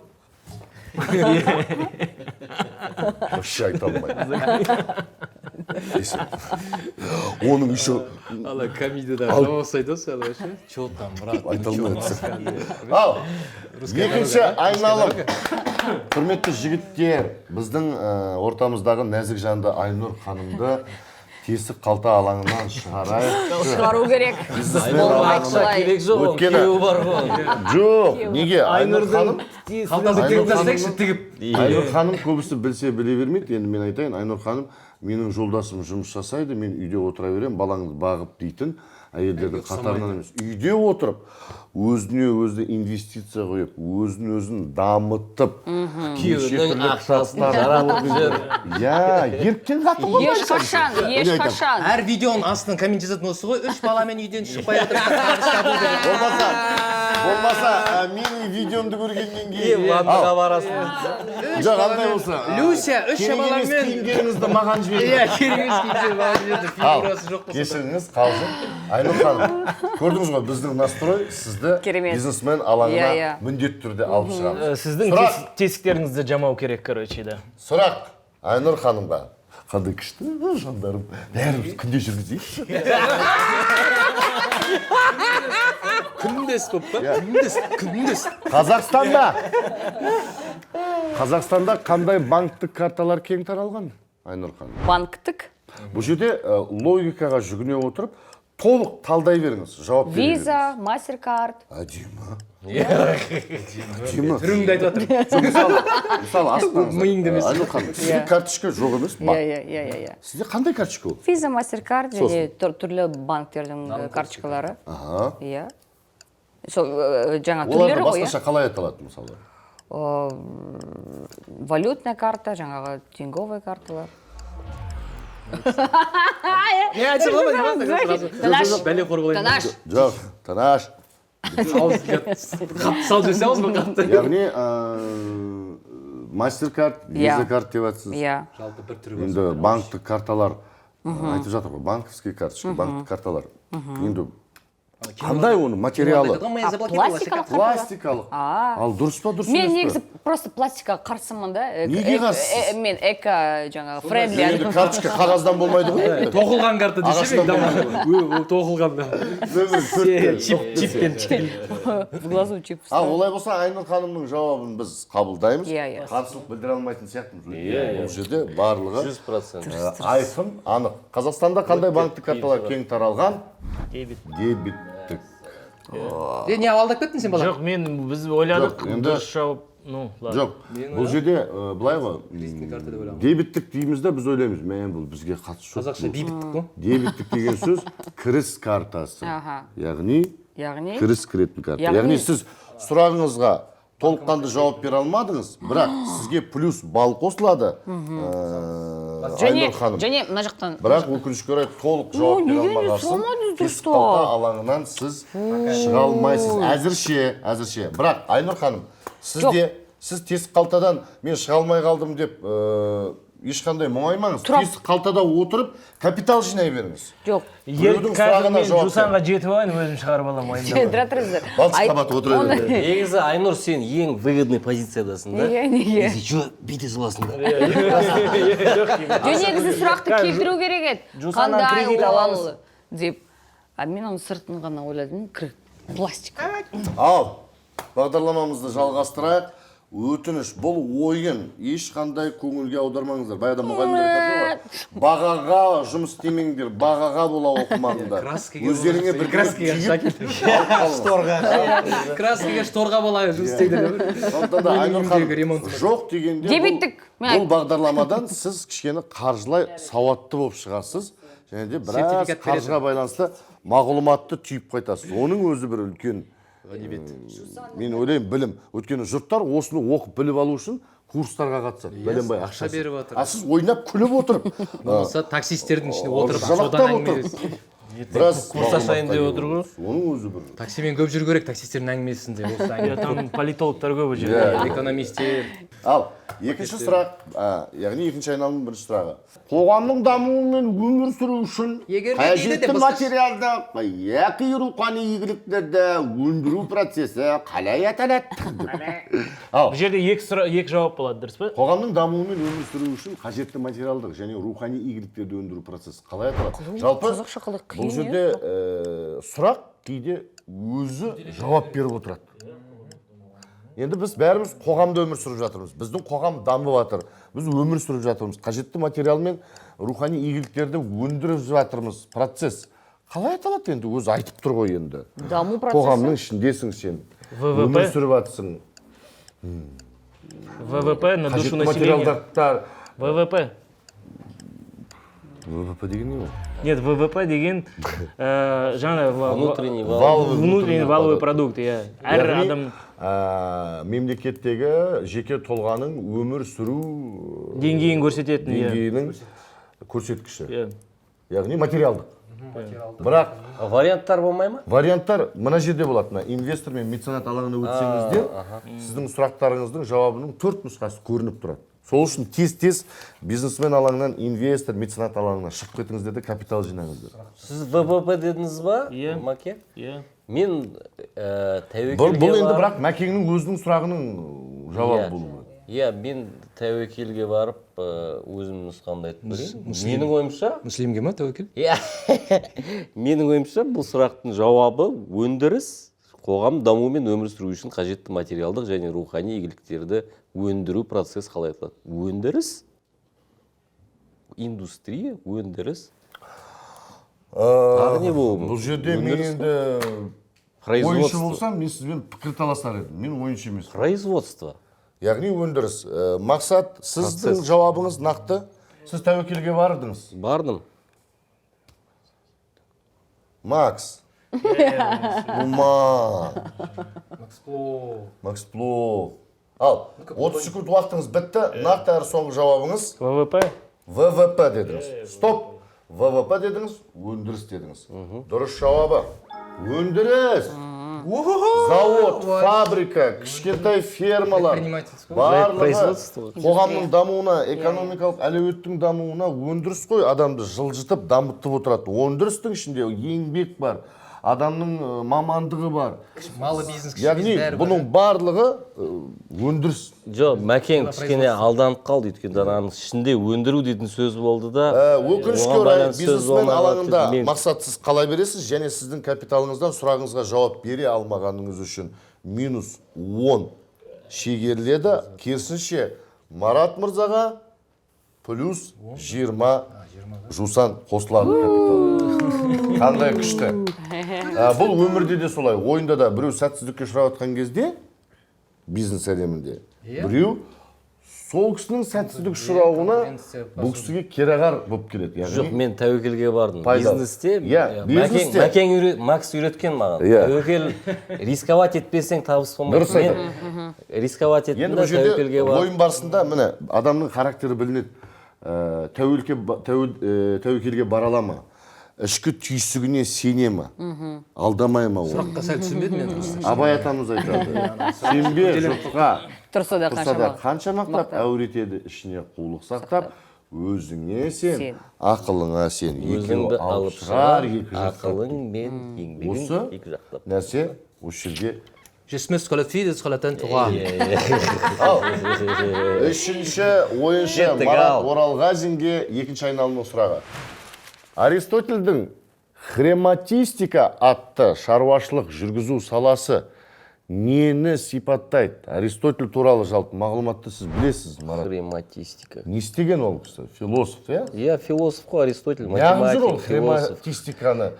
Вообще айта алмаймын. Оның еще Ала комедияда дауыс айтасың әлі вообще. Чё там, брат? айта алмайсың. Ал, екінші айналым. Құрметті жігіттер, біздің ортамыздағы нәзік жанды Айнұр ханымды тесік қалта алаңынан шығарайық. Шығару керек. Болмайды солай. Керек жоқ, ол күйеуі бар ғой. Жоқ, неге? Айнұр ханым Қалтасы тігіп тастайықшы, тігіп. Айнұр ханым көбісі білсе біле бермейді. Енді мен айтайын, Айнұр ханым менің жолдасым жұмыс жасайды, мен үйде отыра берем, балаңды бағып дейтін әйелдердің қатарынан емес. Үйде отырып, өзіне өзі инвестиция қойып, өзін дамытып, Күйеуінің ақшасын жаралып жүр. еркен қатын ғой. Ешқашан. Әр видеоның астынан коммент жазатын осы ғой, 3 баламен үйден шықпай отырып. Болмаса, менің видеомды көргеннен кейін Ваннаға барасың. жоқ, андай болса, Люся, 3 керек емес баламен. киімдеріңізді маған жіберіңіз. Иә, керек емес киімдер маған жерде фигурасы жоқ болса. Кешіріңіз, қалжың. Айнұр ханым, көрдіңіз ғой, біздің настрой сізді Керемет. бизнесмен алаңына Иә. міндетті түрде алып шығамыз. Сіздің Сұрақ. тесіктеріңізді жамау керек, короче, да. Сұрақ Айнұр ханымға. Қандай күшті жандарым, бәріміз күнде жүргізейікші. Күндес көп па? Күндес. Қазақстанда қандай банктік карталар кең таралған, Айнұр ханым? Банктік. Бұл жерде логикаға жүгіне отырып, толық талдай беріңіз, жауап беріңіз. Виза, мастеркард. Әдемі. Түріңді айтып жатыр. Мысалы, Миыңды емес. Айнұр ханым, сізде карточка жоқ емес па? Иә. Сізде қандай карточка ол? Виза, мастеркард және түрлі банктердің карточкалары. Иә. Сол жаңа Оларды түрлері ғой, басқаша қалай аталады, мысалы? Валютная карта, жаңағы тенговый карталар. Не айтсам болмайды ма? Танаш. Бәле қор болайын. Танаш. Жоқ, Танаш. Қапты салып жіберсе ауыз ба қапты? Яғни мастеркард, виза карт деп жатсыз. Иә. Жалпы бір түрі Енді банктік карталар айтып жатыр ғой, банковский карточка, банктік карталар. Енді қандай оның материалы? Пластикалық. Пластикалық. Ал дұрыс па, дұрыс Мен емес негізі пе? просто пластикаға қарсымын да. Неге қарсысыз? Мен эко жаңағы Енді френдли. карточка қағаздан болмайды ғой. Тоқылған карта десе ме? Тоқылған. Чиппен. В глазу чип. Ал олай болса Айнұр ханымның жауабын біз қабылдаймыз. Иә. Қарсылық білдіре алмайтын сияқтымыз. Бұл жерде барлығы 100%. айқын, анық. Қазақстанда қандай банктік карталар кең таралған? Дебиттік. Не алдап кеттің сен бала? Жоқ, біз ойладық, Жоқ, енді- дұрыс жауап. Ну, ладно. Жоқ, бұл жерде былай ғой, дебиттік дейміз да біз ойлаймыз, мен бұл бізге қатысы жоқ. Қазақша бейбіттік қой. Дебиттік деген сөз кіріс картасы. Яғни кіріс кіретін карта. Яғни сіз сұрағыңызға толыққанды жауап бере алмадыңыз, бірақ сізге плюс балл қосылады. Айнұр ханым. Және мына жақтан. Бірақ өкінішке орай толық жауап бере алмағасын. Тесік қалта алаңынан сіз шыға алмайсыз. Әзірше. Бірақ Айнұр ханым, сіз тесік қалтадан мен шыға алмай қалдым деп ешқандай мұңаймаңыз. Тез қалтада отырып, капитал жинай беріңіз. Жоқ. Біреудің қазір сұрағына мен жауап жусанға жетіп алайын, өзім шығарып аламын мойнымда. Тұра тұрыңыздар. Балтық қабат отыра береді. негізі Айнұр сен ең выгодный позициядасың да. Неге? Если что, бүйте саласың да. Негізі сұрақты келтіру керек еді. Жусаннан Қандай кредит аламыз ол деп. А мен оның сыртын ғана ойладым. Пластик. Ал, бағдарламамызды жалғастырайық. Өтініш, бұл ойын ешқандай көңілге аудармаңыздар. Баяда мұғалімдер айтады ғой, бағаға жұмыс істемеңдер, бағаға бола оқымаңдар. Өздеріңе бір Краскіге шторға бола жұмыс істейді. жоқ дегенде Дебеттік. бұл бағдарламадан сіз кішкені қаржылай сауатты болып шығасыз. Және де біраз қаржыға байланысты мағлұматты түйіп қайтасыз. Оның өзі бір үлкен мен ойлаймын білім. Өйткені жұрттар осыны оқып біліп алу үшін курстарға қатысады. Бәленбай ақша беріп отыр. А сіз ойнап күліп отырып, Болса таксистердің ішінде отырып жалақтап содан отырып. әңгімелесіп. Біраз Курс ашайын деп отыр ғой. Оның өзі бір. Таксимен көп жүру керек, таксистердің әңгімесінде. Осы әңгіме. Там политологтар көп ол жерде. Экономистер. Ал, екінші сұрақ, яғни екінші айналымның бірінші сұрағы. Қоғамның дамуы мен өмір сүру үшін қажетті материалдық яки рухани игіліктерді өндіру процесі қалай аталады? Ал, Бұл жерде екі жауап болады, дұрыс па? қоғамның дамуы мен өмір сүру үшін қажетті материалдық және рухани игіліктерді өндіру процесі қалай аталады? Жалпы бұл жерде сұрақ кейде өзі жауап беріп отырады. Енді біз бәріміз қоғамда өмір сүріп жатырмыз. Біздің қоғам дамып жатыр. Біз өмір сүріп жатырмыз. Қажетті материал мен рухани игіліктерді өндіріп жатырмыз. Процесс. Қалай аталады енді? Өзі айтып тұр ғой енді. Даму процесі. Қоғамның ішіндесің сен. ВВП. Өмір сүріп жатырсың. ВВП на душу Қажетті населения. материалдықтар. ВВП. ВВП деген не ол? Нет, ВВП деген жаңа Внутренний валовый продукт, иә. Әр Яғни, адам мемлекеттегі жеке тұлғаның өмір сүру деңгейін көрсететін, иә. деңгейінің көрсеткіші. Иә. Яғни материалдық. Бірақ Варианттар болмай ма? варианттар мына жерде болады. Мына инвестор мен меценат алаңына өтсеңіздер, сіздің сұрақтарыңыздың жауабының 4 нұсқасы көрініп тұрады. Сол үшін тез-тез бизнесмен алаңынан инвестор, меценат алаңына шығып кетіңіздер де капитал жинаңыздар. Сіз ВВП дедіңіз ба, Иә. Маке? Иә. Мен Бұл енді бірақ Мәкеңнің өзінің сұрағының жауабы болу керек. Иә, мен тәуекелге барып өзім нұсқамды айтып берейін. Менің ойымша, Мүслимге ма тәуекел? иә, менің ойымша бұл сұрақтың жауабы өндіріс, қоғам дамуы мен өмір сүру үшін қажетті материалдық және рухани игіліктерді өндіру процесс қалай аталады? Өндіріс, индустрия, өндіріс. Тағы не болуы мүмкін? Бұл жерде мен енді ойыншы Производство. болсам, мен сізбен пікір таласар едім. Мен ойыншы емес. Производство. Яғни өндіріс. Мақсат, сіздің жауабыңыз нақты. Сіз тәуекелге бардыңыз. Бардым. Макс. Нуман. Макс Плов. Ал, 30 секунд уақытыңыз бітті. Нақты әрі соңғы жауабыңыз ВВП. ВВП дедіңіз. Стоп. ВВП дедіңіз, өндіріс дедіңіз. Дұрыс жауабы. Өндіріс. Завод, фабрика, кішкентай фермалар, барлығы қоғамның дамуына, экономикалық әлеуеттің дамуына өндіріс қой адамды жылжытып, дамытып отырады. Өндірістің ішінде еңбек бар, адамның мамандығы бар. Малы бизнес Яғни бұның барлығы өндіріс. Жоқ, Мәкең кішкене алданып қалды, өйткені ананың ішінде өндіру дейтін сөз болды да. Өкінішке орай бизнесмен алаңында мақсатсыз қала бересіз және сіздің капиталыңыздан сұрағыңызға жауап бере алмағаныңыз үшін -10 шегеріледі. Керісінше Марат мырзаға +20 жусан қосылады капитал. Қандай күшті. Бұл өмірде де солай. Ойында да біреу сәтсіздікке ұшырап жатқан кезде бизнес әлемінде біреу сол кісінің сәтсіздік ұшырауына бұл кісіге керағар болып келеді. Жоқ, мен тәуекелге бардым. Пайдалы. Бизнесте, Иә, бизнесте. Макс үйреткен маған. Иә. Тәуекел рисковать етпесең табыс болмайды. Дұрыс айтады. Рисковать еттім Енді да бұл жерде тәуекелге бардым. ойын барысында міне адамның характері білінеді. Тәуекелге бара ала ма? Ішкі түйсігіне сене ма? Алдамай ма ол? Сұраққа сәл түсінбедім мен. Абай атамыз айтады. Сенбе жұртқа Тұрса да қанша мақтап, әуретеді ішіне қулық сақтап, өзіңе сен, Сен. ақылыңа сен. Өзіңді алып шығар, шығар, екі жақтап. ақылың мен еңбегің Осы екі жақтап. нәрсе осы жерге. Жесмес қолат фидес қолаттан туға. Үшінші ойыншы Кеттік, Марат ал. Оралғазинге екінші айналымның сұрағы. Аристотельдің хрематистика атты шаруашылық жүргізу саласы нені сипаттайды? Аристотель туралы жалпы мағлұматты сіз білесіз, Марат. Хрематистика. Не істеген ол кісі? Философ, иә? Иә, философ қой, Аристотель, Яғни жүр ол математик, философ. хрематистиканы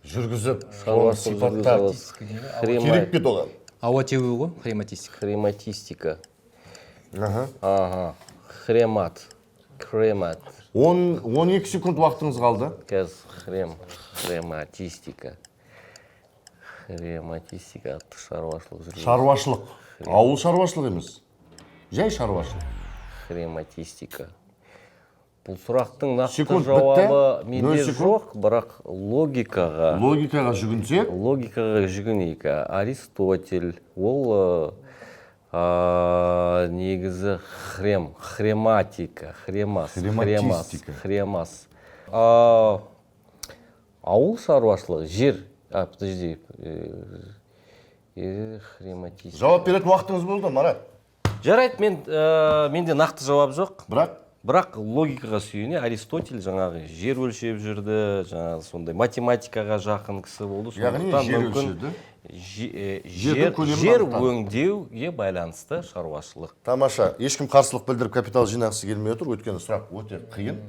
жүргізіп, соны сипаттап. Керек пе оған? Ауа теуі ғой, хрематистика. Хрематистика. Аха. Ага. Хремат. 12 секунд уақытыңыз қалды. Қазір хрематистика. Хрематистика атты шаруашылық жүргізу. Шаруашылық. Ауыл шаруашылық емес. Жай шаруашылық. Хрематистика. Бұл сұрақтың нақты Секунд жауабы бітті. менде 0 секунд. жоқ, бірақ Логикаға жүгінсек, логикаға жүгінейік. Аристотель, ол негізі хрематика, Хрематистика. хремас. Ауыл шаруашылығы, жер, подожди, хрематистика. жауап беретін уақытыңыз болды, Марат. Жарайды, менде нақты жауап жоқ. Бірақ логикаға сүйене Аристотель жаңағы жер өлшеп жүрді, жаңағы сондай математикаға жақын кісі болды. Яғни Сондықтан жер мүмкін өлшеді. жер өңдеуге байланысты шаруашылық. тамаша. Ешкім қарсылық білдіріп капитал жинақсы келмей отыр, өйткені сұрақ өте қиын.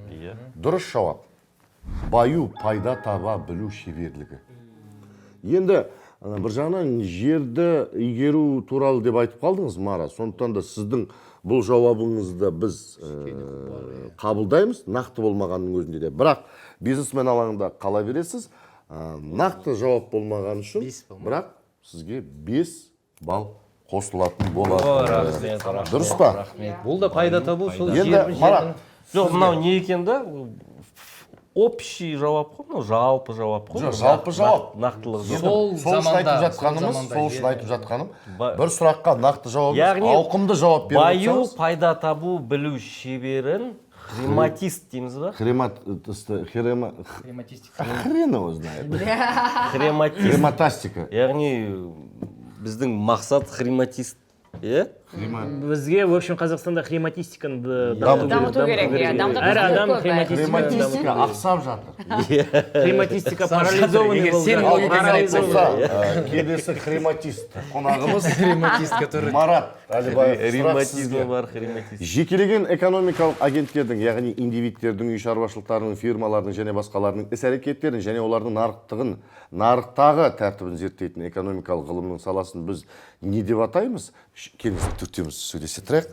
Дұрыс жауап. Баю пайда таба білу шеберлігі. Енді бір жағынан жерді игеру туралы деп айтып қалдыңыз, Мара. Сондықтан да сіздің бұл жауабыңызды біз қабылдаймыз, нақты болмағанның өзінде де. Бірақ бизнесмен алаңында қала бересіз. Нақты жауап болмаған үшін, бірақ сізге 5 балл қосылатын болады. Дұрыс па? Бұл да пайда табу, сол Енді Марат, жоқ, мынау не екен да? Общий жауап қой, мынау жалпы жауап қой. жалпы жауап. Нақтылық жоқ. Сол үшін айтып жатқаным, бір сұраққа нақты жауап, ауқымды жауап беріп Баю отырсаңыз. пайда табу білу шеберін хрематист дейміз ба? Хрен его знает. Хрематистика. Яғни біздің мақсат хрематист, е? Бізге, в общем, Қазақстанда хрематистиканы Дамыту керек, иә. Әр адам Хрематистика ақсап жатыр. Хрематистика парализованный болды. Келесі хрематист. Қонағымыз Марат Әлібаев. Ревматизм бар, хрематист. Жекелеген экономикалық агенттердің, яғни индивидтердің, үй шаруашылықтарының, фирмалардың және басқаларының іс-әрекеттерін және олардың нарықтағы тәртібін зерттейтін экономикалық ғылымның саласын біз не деп атаймыз? Келіңіз түртеміз сөйлесе тұрайық.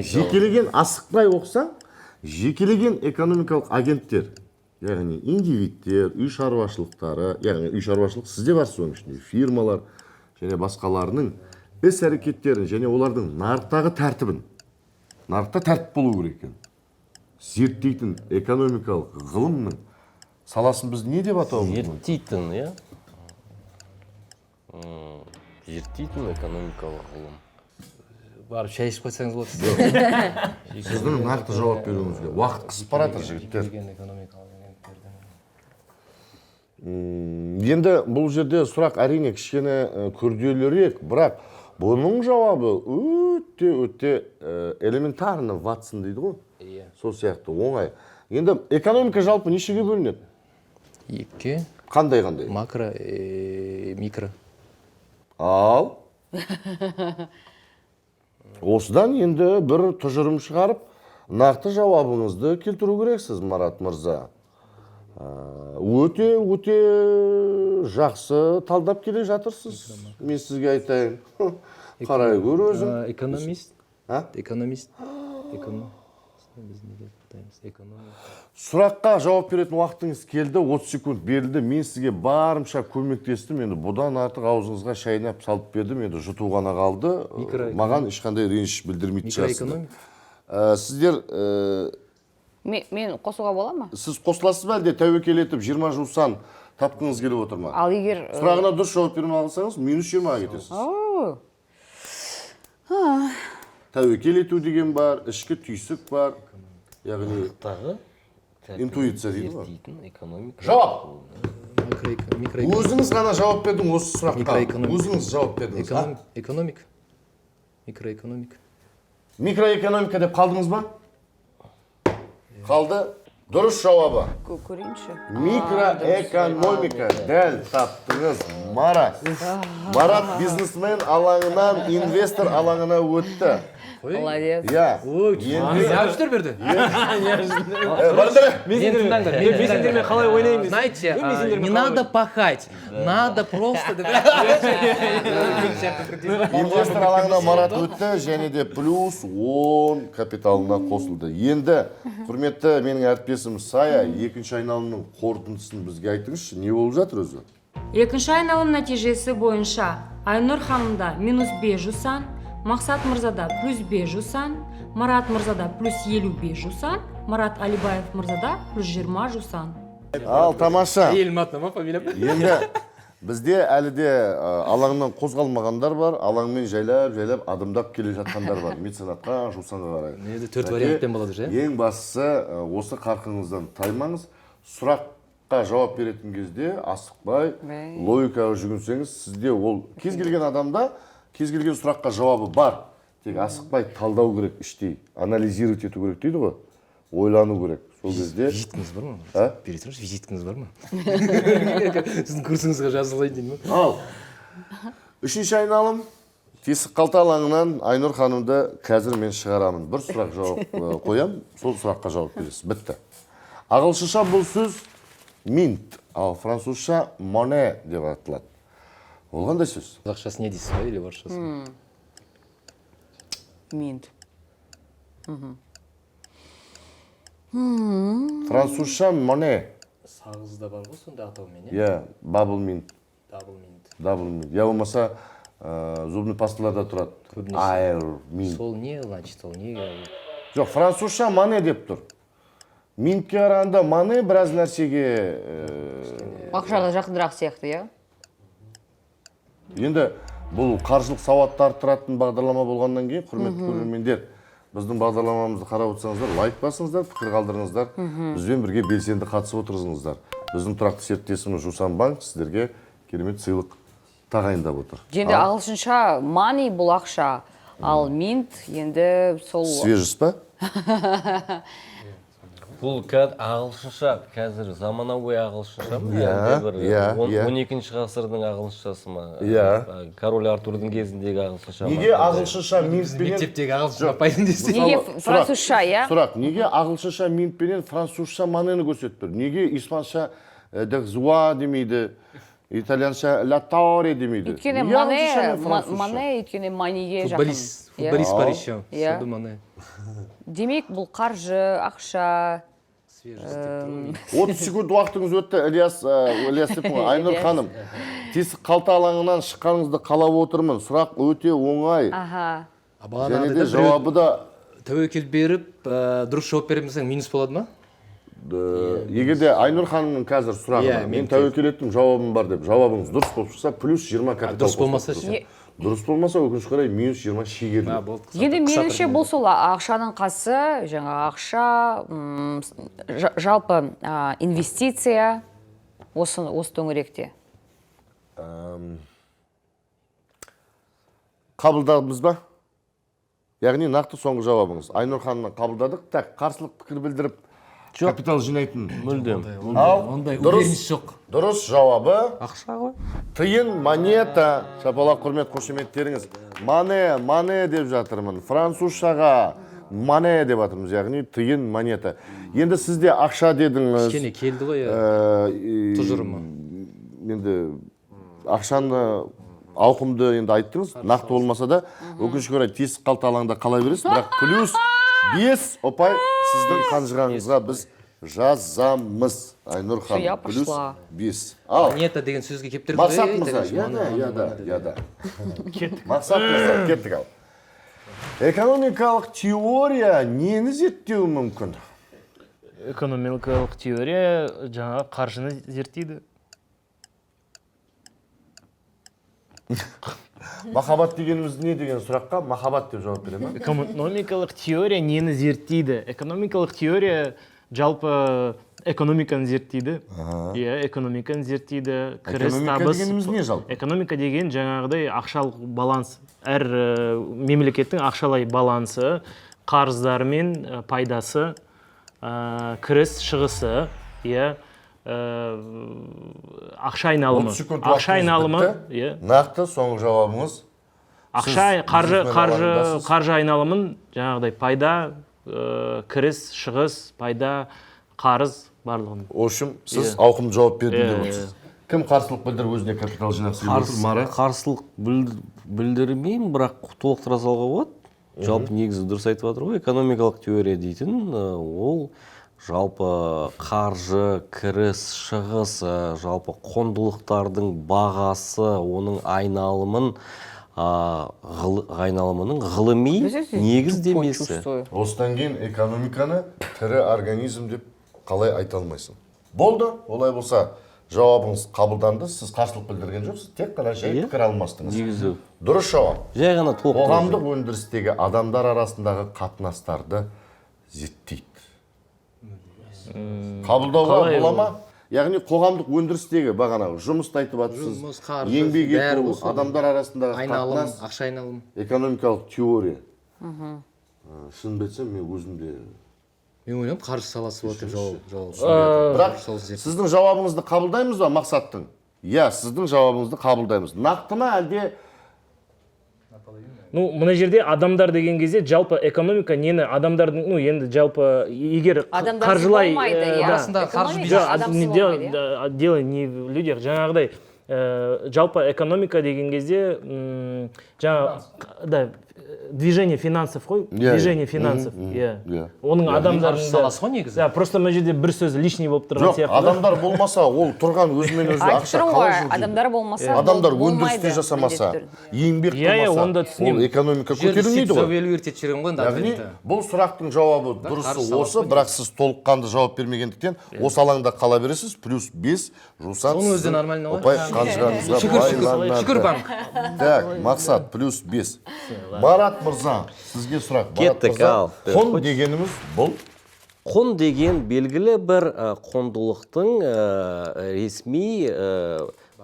Жекелеген асықпай оқсаң, жекелеген экономикалық агенттер, яғни индивидтер, үй шаруашылықтары, яғни үй шаруашылық сізде бар соның ішінде, фирмалар және басқаларының іс-әрекеттерін және олардың нарықтағы тәртібін, нарықта тәртіп болу керек екен, зерттейтін экономикалық ғылымның саласын біз не деп атауымыз мүмкін? Зерттейтін, иә? Зерттейтін экономикалық ғылым. Барып шай ішіп қойсаңыз болады. Сіздің нақты жауап беруіңізге уақыт қысып баратыр, жігіттер. Енді бұл жерде сұрақ әрине кішкене күрделірек, бірақ бұның жауабы өте элементарно, Ватсон дейді ғой. Сол сияқты оңай. Енді экономика жалпы нешеге бөлінеді? 2. Қандай? Макро, микро. Ал? Осыдан енді бір тұжырым шығарып, нақты жауабыңызды келтіру керексіз, Марат мырза. Өте жақсы талдап келе жатырсыз. Мен сізге айтайын. Қарай көр өзің. Экономист. Экономист. Сұраққа жауап беретін уақытыңыз келді, 30 секунд берілді. Мен сізге барымша көмектестім. Енді бұдан артық аузыңызға шайнап салып бердім. Енді жұту ғана қалды. Маған ешқандай реніш білдірмейді шығасыз. Сіздер... Мен қосуға бола ма? Сіз қосыласыз ба әлде тәуекел етіп 20 жусан тапқыңыз келіп отыр ма? Ал егер... Сұрағына дұрыс жауап бермей алсаңыз, -20-ға кетесіз. тәуекел ету деген бар, ішкі түйсік бар. Яғни Тағы интуиция дейді ғой. экономика. Жауап. Микроэкономика. Өзіңіз ғана жауап бердің осы сұраққа. Микроэкономика. Өзіңіз жауап бердіңіз. а? Экономик. Микроэкономика. Микроэкономика деп қалдыңыз ба? Қалды. Дұрыс жауабы. көрейінші. Микроэкономика. Дәл таптыңыз. Марат. Марат бизнесмен алаңынан инвестор алаңына өтті. Молодец. Иә. Неужели берді? Мен қалай ойнаймын? Знаете, не надо пахать, надо просто... Инвестор алаңына Марат өтті, және де плюс 10 капиталына қосылды. Енді, құрметті менің әріптесім Сая, екінші айналымның қорытындысын бізге айтыңызшы, не болып жатыр өзі? Екінші айналым нәтижесі бойынша Айнұр ханымда минус 5 жусан, Мақсат мырзада плюс 5 жусан, Марат мырзада плюс 55 жусан, Марат Алибаев мырзада плюс 20 жусан. Ал, тамаша. Елматна ма, фамилия? Енді бізде әлі де алаңнан қозғалмағандар бар, алаңмен жайлап адымдап келе жатқандар бар. Меценатқа, жусанға қарай. Енді 4 вариантпен болады же? Ең бастысы осы қарқыңыздан таймаңыз. Сұраққа жауап беретін кезде асықпай, логикаға жүгінсеңіз, сізде ол кез келген адамда кез келген сұраққа жауабы бар. Тек асықпай талдау керек, іштей, анализировать ету керек дейді ғой. Ойлану керек. Сол кезде... Визиткіңіз бар ма? Бере тұрыңыз, визиткіңіз бар ма? Сіздің курсыңызға жазылайын деймін. Ал, үшінші айналым. Тесік қалта алаңынан Айнұр ханымды қазір мен шығарамын. Бір сұрақ жауап қоям, сол сұраққа жауап бересіз. Бітті. Ағылшынша бұл сөз mint, ал французша monnaie деп аталады. Ол қандай сөз? Қазақшасы не дейсіз ба, или орысшасы? Минт. Французша monnaie. Сағызда бар ғой сонда атаумен, Иә, bubble mint. Double mint. Я болмаса зубный пасталарда тұрады. Air mint. Сол не, значит, сол не... Жоқ, французша monnaie деп тұр. Минтке қарағанда monnaie біраз нәрсеге... Ақшаға жақындырақ сияқты, иә? Енді бұл қаржылық сауатты арттыратын бағдарлама болғаннан кейін, құрметті көрермендер, біздің бағдарламамызды қарап отырсаңыздар, лайк басыңыздар, пікір қалдырыңыздар, бізбен бірге белсенді қатысып отырыңыздар. Біздің тұрақты серіктесіміз Жусан банк сіздерге керемет сыйлық тағайындап отыр. Енді ағылшынша money бұл ақша, ал mint енді сол... Свежіс па? Бұл ағылшынша, қазір заманауи ағылшынша ма? Иә. 12-ші ғасырдың ағылшыншасы ма? Иә. Король Артурдың кезіндегі ағылшынша ма? Неге ағылшынша минтпенен... Мектептегі ағылшынша пайдын десе? Неге французша, иә? Сұрақ, неге ағылшынша минтпенен французша моннені көрсетіп тұр? Неге испанша дәғзуа демейді, итальянша латаре демейді? Өйткені money, өйткені moneyге жақын. Футболист бар еще. Иә. Сонда монnaie. Демек, бұл қаржы, ақша... 30 секунд уақытыңыз өтті, Ильяс Айнұр ханым. Тесік қалта алаңынан шыққаныңызды қалап отырмын. Сұрақ өте оңай. Және де жауабы да... Тәуекел беріп, дұрыс жауап беремесең минус болады ма? Егер де Айнұр ханымның қазір сұрағына, мен тәуекел еттім, жауабым бар деп, жауабыңыз дұрыс болып шықса, плюс 20 капитал дұрыс болмаса ше? Дұрыс болмаса, өкінішке қарай, минус 20 шегерді. Енді меніңше бұл сол ақшаның қасы, жаңа ақша, жалпы инвестиция осы төңіректе. Қабылдадыңыз ба? Яғни нақты соңғы жауабыңыз. Айнұр ханымнан қабылдадық, так, қарсылық пікір білдіріп, капитал жинайтын. Мүлдем. Ондай уверенность жоқ. Дұрыс жауабы. Ақша ғой. Тиын монета. Шапалақ құрмет қошеметтеріңіз. Monnaie деп жатырмын. Французшаға monnaie деп жатырмыз, яғни тиын монета. Енді сізде ақша дедіңіз. Кішкене келді ғой, тұжырымы. Енді ақшаны ауқымды енді айттыңыз, нақты болмаса да, өкінішке орай тесік қалта алаңда қала бересіз, бірақ плюс 5 ұпай сіздің қанжығаңызға біз жазамыз. Айнұр ханым, плюс 5. Монета деген сөзге кеп тұрды. Мақсат мырза, яда. Мақсат мырза, кеттік ал. Экономикалық теория нені зерттеуі мүмкін? Экономикалық теория жаңа қаржыны зерттейді. Махаббат дегеніміз не деген сұраққа махаббат деп жауап бере ма? Экономикалық теория нені зерттейді? Экономикалық теория жалпы экономиканы зерттейді. Иә, экономиканы зерттейді. Кіріс Экономика табыс. дегеніміз не жалпы? Экономика деген жаңағыдай ақшалық баланс. Әр мемлекеттің ақшалай балансы, қарыздары мен пайдасы, кіріс шығысы, иә, ақша айналымы. 30 секунд Ақша айналымы, уақытымыз бітті. иә. Нақты соңғы жауабыңыз. Қаржы айналымын жаңағыдай пайда, кіріс, шығыс, пайда, қарыз барлығын. В общем, сіз ауқымды жауап бердім деп отырсыз. Кім қарсылық білдіріп өзіне капитал жинақсы келіп отыр? Марат? Қарсылық білдірмеймін, бірақ толықтыра салуға болады. Жалпы негізі дұрыс айтып жатыр ғой, экономикалық теория дейтін ол жалпы қаржы, кіріс, шығыс, жалпы құндылықтардың бағасы, оның айналымының ғылыми негіздемесі. Осыдан кейін экономиканы тірі организм деп қалай айта алмайсың? Болды, олай болса жауабыңыз қабылданды, сіз қарсылық білдірген жоқсыз, тек қана жай пікір алмастыңыз. Негізі Дұрыс жауап. жай ғана Қоғамдық өндірістегі адамдар арасындағы қатынастарды зерттейді. Қабылдауға бола ма? Яғни қоғамдық өндірістегі бағанағы жұмысты айтып жатсыз, еңбек ету, адамдар арасындағы қатынас, ақша айналым. экономикалық теория. Шын бетсем, мен өзімде. Мен ойлаймын, қаржы саласы болады деп жауап. Бірақ сіздің жауабыңызды қабылдаймыз ба мақсаттың? Иә, сіздің жауабыңызды қабылдаймыз. Нақты ма әлде? Ну, мына жерде адамдар деген кезде жалпы экономика нені адамдардың, ну, енді жалпы егер қаржылай Арасында қаржы дело не в людях, жаңағыдай жалпы экономика деген кезде жаңа движение финансов қой, движение финансов, иә. Оның адамдардың саласы ғой негізі. Да, просто мына жерде бір сөз лишний болып тұрған Жоқ, сияқты. адамдар болмаса, ол тұрған өзімен өзі ақша қалай жылжиды? Адамдар болмаса, Адамдар өндірісте жасамаса, еңбек қылмаса, ол экономика көтерілмейді ғой. Яғни, бұл сұрақтың жауабы дұрысы осы, бірақ сіз толыққанды жауап бермегендіктен осы алаңда қала бересіз, плюс 5 Жусан Оның өзі нормально ғой. Опай қанжығаныңызға байланады. Шүкір банк. Так, мақсат плюс 5. Марат мырза, сізге сұрақ. Кеттік, ал. Құн дегеніміз бұл? Құн деген белгілі бір құндылықтың ресми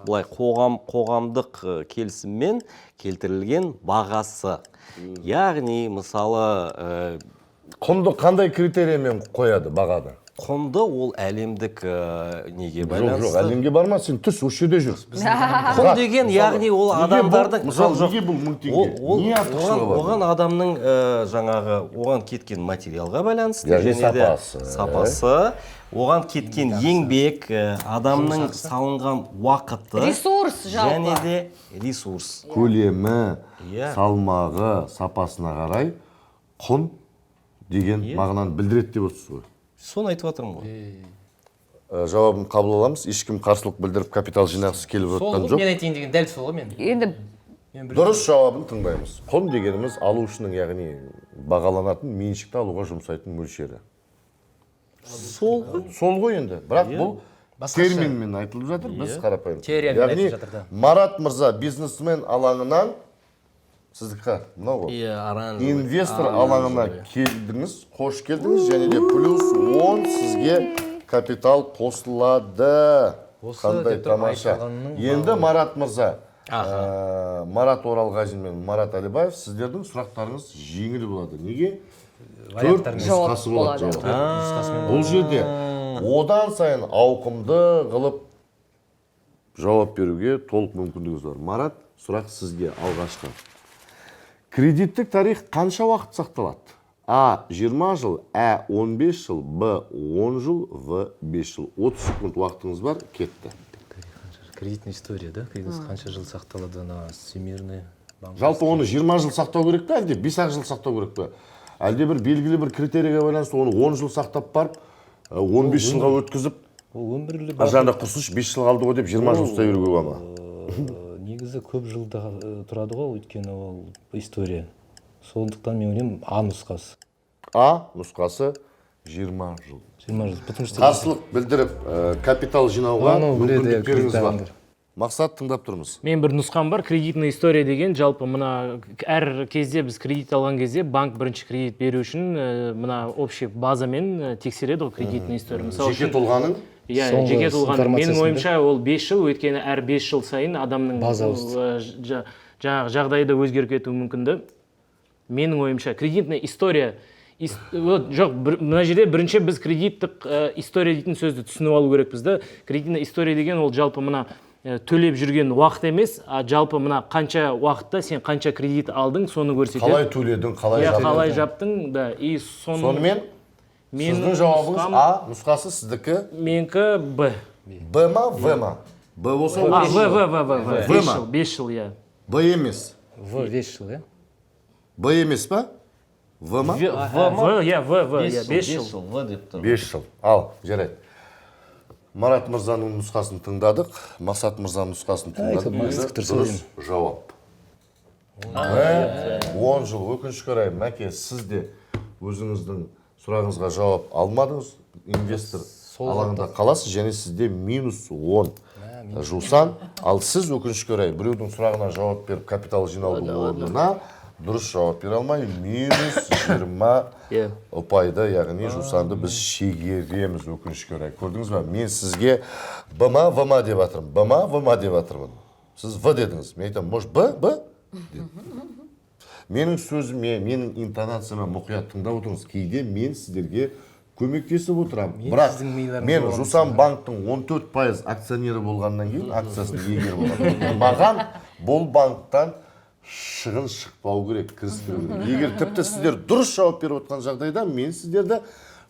былай қоғамдық келісіммен келтірілген бағасы. Яғни, мысалы, құнды қандай критериямен қояды бағады? Құнды ол әлемдік неге байланысты. Жоқ, әлемге барма, сен түс, осы жерде жүр. Құн деген, яғни ол адамдардың... Мысалы, неге бұл 1000 теңге? Не артықшылығы бар? Оған адамның жаңағы, оған кеткен материалға байланысты. Яғни және де сапасы. Оған кеткен еңбек, адамның салынған уақыты. Ресурс жалпы. Және де ресурс. Көлемі, салмағы, сапасына қарай құн деген мағынаны білдіреді деп отырсыз ғой. Соны айтып жатырмын ғой. Жауабын қабыл аламыз. Ешкім қарсылық білдіріп капитал жинақсыз келіп жатқан жоқ. Мен айтайын деген дәл сол ғой мен. Енді Дұрыс жауабын тыңдаймыз. Құн дегеніміз алушының, яғни бағаланатын меншікті алуға жұмсайтын мөлшері. Сол ғой. Сол ғой енді. Бірақ бұл терминмен айтылып жатыр, біз қарапайым. Теориямен Яғни айтылып жатыр да. Марат мырза бизнесмен алаңынан сіздікі мынау ғой. Инвестор алаңына келдіңіз, қош келдіңіз, және де плюс 10 сізге капитал қосылады. Қандай тамаша. Енді Марат мырза, Марат Оралғазин мен Марат Әлібаев, сіздердің сұрақтарыңыз жеңіл болады. Неге? 4 нұсқасы болады. Бұл жерде одан сайын ауқымды қылып жауап беруге толық мүмкіндігіңіз бар. Марат, сұрақ сізге алғашқы. Кредиттік тарих қанша уақыт сақталады? А. 20 жыл, А. 15 жыл, Б. 10 жыл, В. 5 жыл. 30 секунд уақытыңыз бар, кетті. Кредитная история, да? Кредит қанша жыл сақталады на всемирный банк? Жалпы оны 20 жыл сақтау керек пе, әлде 5 жыл сақтау керек пе? Әлде бір белгілі бір критерияға байланысты оны 10 жыл сақтап барып, 15 жылға өткізіп, аржағында құрсыншы 5 жыл қалды ғой деп 20 жыл ұстай беруге бола ма? Негізі көп жылда тұрады ғой, өйткені ол история. Сондықтан мен ойлаймын А нұсқасы. А нұсқасы 20 жыл. 20 жыл. Қарсылық білдіріп, капитал жинауға мүмкіндік беріңіз бар. Мақсат, тыңдап тұрмыз. Мен бір нұсқам бар, кредитный история деген, жалпы мына әр кезде біз кредит алған кезде банк бірінші кредит беру үшін мына общий базамен тексереді ғой кредитный история. Мысалы Жеке тұлғаның? Иә, жеке тұлғаның. Менің ойымша ол 5 жыл, өйткені әр 5 жыл сайын адамның жағдайы да өзгеріп кетуі мүмкінді. Менің ойымша кредитный история жоқ, мына жерде бірінші біз кредиттік история дейтін сөзді түсініп алу керекпіз да. Кредитный история деген ол жалпы мына төлеп жүрген уақыт емес, а жалпы мына қанша уақытта сен қанша кредит алдың, соны көрсетеді. Қалай төледің, қалай жаптың? Қалай жаптың, да. И сонымен сіздің жауабыңыз А, нұсқасы сіздікі? Менікі Б. Б ма, В ма? Б болса ол В. 5 жыл, иә. Б емес. В 5 жыл, иә? Б емес па? В ма? В, иә, В, 5 жыл. 5 жыл. Ал, жарайды. Марат мырзаның нұсқасын тыңдадық, Мақсат мырзаның нұсқасын тыңдадық. Дұрыс жауап. 10 жыл, өкінішке орай, мәке, сіз де өзіңіздің сұрағыңызға жауап алмадыңыз. Инвестор алаңында қаласыз, және сізде -10 жусан. Ал сіз өкінішке орай, біреудің сұрағына жауап беріп, капитал жинаудың орнына дұрыс жауап бере алмай, -20 ұпайды, яғни жусанды біз шегереміз өкінішке орай. Көрдіңіз ба? Мен сізге Б ма, В ма деп атырмын. Б ма, В ма деп атырмын. Сіз В дедіңіз. Мен айтам, может, Б? Менің сөзіме, менің интонацияма мұқият тыңдап отырыңыз. Кейде мен сіздерге көмектесіп отырам. Бірақ мен Жусан банктың 14% акционері болғаннан кейін акциясын егер болған. Маған бұл банктан шығын шықпау керек, кірістіру керек. Егер тіпті сіздер дұрыс жауап беріп отқан жағдайда, мен сіздерді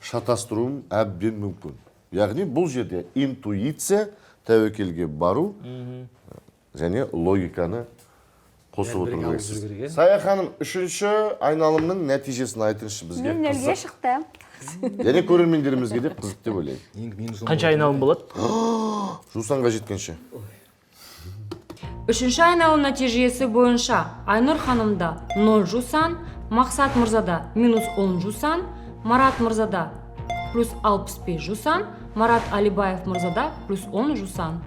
шатастыруым әбден мүмкін. Яғни бұл жерде интуиция, тәуекелге бару және логиканы қосып отыру керек. Сая ханым, 3-ші айналымның нәтижесін айтыңызшы бізге. Мен нөлге шықты. Және көрермендерімізге де қызық деп ойлаймын. Қанша айналым болады? Жусанға жеткенше. 3-ші айналым нәтижесі бойынша Айнұр ханымда 0 жусан, Мақсат мырзада -10 жусан, Марат мырзада +65 жусан, Марат Алибаев мырзада +10 жусан.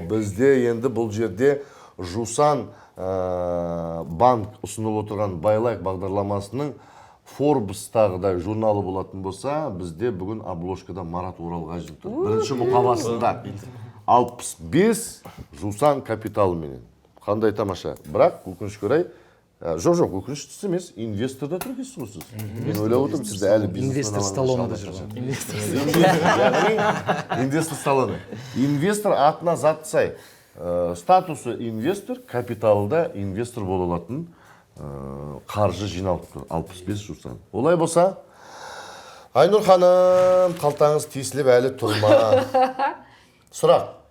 Бізде енді бұл жерде Жусан банк ұсынып отырған Байлайк бағдарламасының Forbes-тағыдай журналы болатын болса, бізде бүгін обложкада Марат Оралғажин тұр. Бірінші мұқабасында 65 Жусан капиталыменен. Қандай тамаша. Бірақ өкінішке орай, жоқ, өкініштісі емес, инвесторда тұр дейсіз ғой сіз. Мен ойлап отырмын, сізді әлі бизнесмен Инвестор сталонында жүрген. Инвестор сталоны. Инвестор атына зат сай. Статусы инвестор, капиталда инвестор бола алатын қаржы жиналып тұр. 65 Жусан. Олай болса, Айнұр ханым, қалтаңыз тесіліп әлі тұрма. Сұрақ.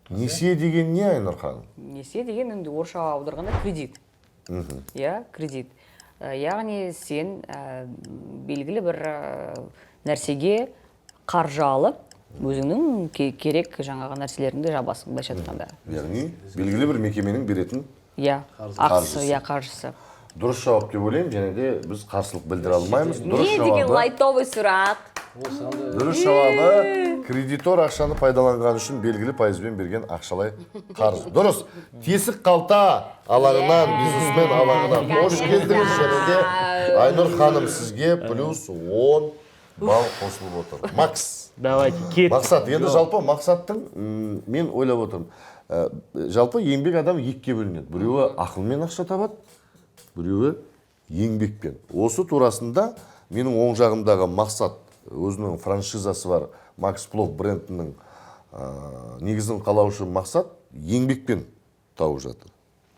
Несие деген не, Айнұр ханым? Несие деген енді орысшаға аударғанда кредит. Иә, кредит. Яғни сен белгілі бір нәрсеге қаржы алып, өзіңнің керек жаңағы нәрселеріңді жабасың, былайша айтқанда. Яғни белгілі бір мекеменің беретін қаржысы. Дұрыс жауап деп ойлаймын, және де біз қарсылық білдіре алмаймыз. Не деген лайтовый сұрақ? Дұрыс жауабы, кредитор ақшаны пайдаланған үшін белгілі пайызбен берген ақшалай қарыз. Дұрыс. Тесік қалта алаңынан, бизнесмен алаңынан қош келдіңіз, және де Айнұр ханым сізге +10 балл қосылып отыр. Макс. Давайте, кет. Мақсат, енді жалпы мақсаттың, мен ойлап отырмын. Жалпы еңбек адам екіге бөлінеді. Біреуі ақылмен ақша табады, біреуі еңбекпен. Осы турасында менің оң жағымдағы Мақсат өзінің франшизасы бар Макс Плов брендінің негізін қалаушы Мақсат еңбекпен тауып жатыр.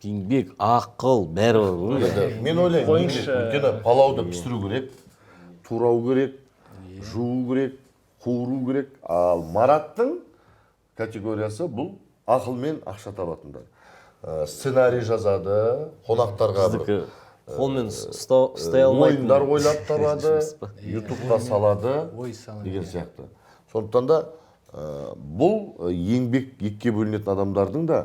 Еңбек, ақыл, бәрі бар. Мен ойлаймын, өйткені палауды пісіру керек, турау керек, жуу керек, қуыру керек. Ал Мараттың категориясы бұл ақылмен ақша табатындар. Сценарий жазады, қонақтарға қолмен ұстай алмайды. Ойындар ойлап табады, ютубқа салады деген сияқты. Сондықтан да бұл еңбек екіге бөлінетін адамдардың да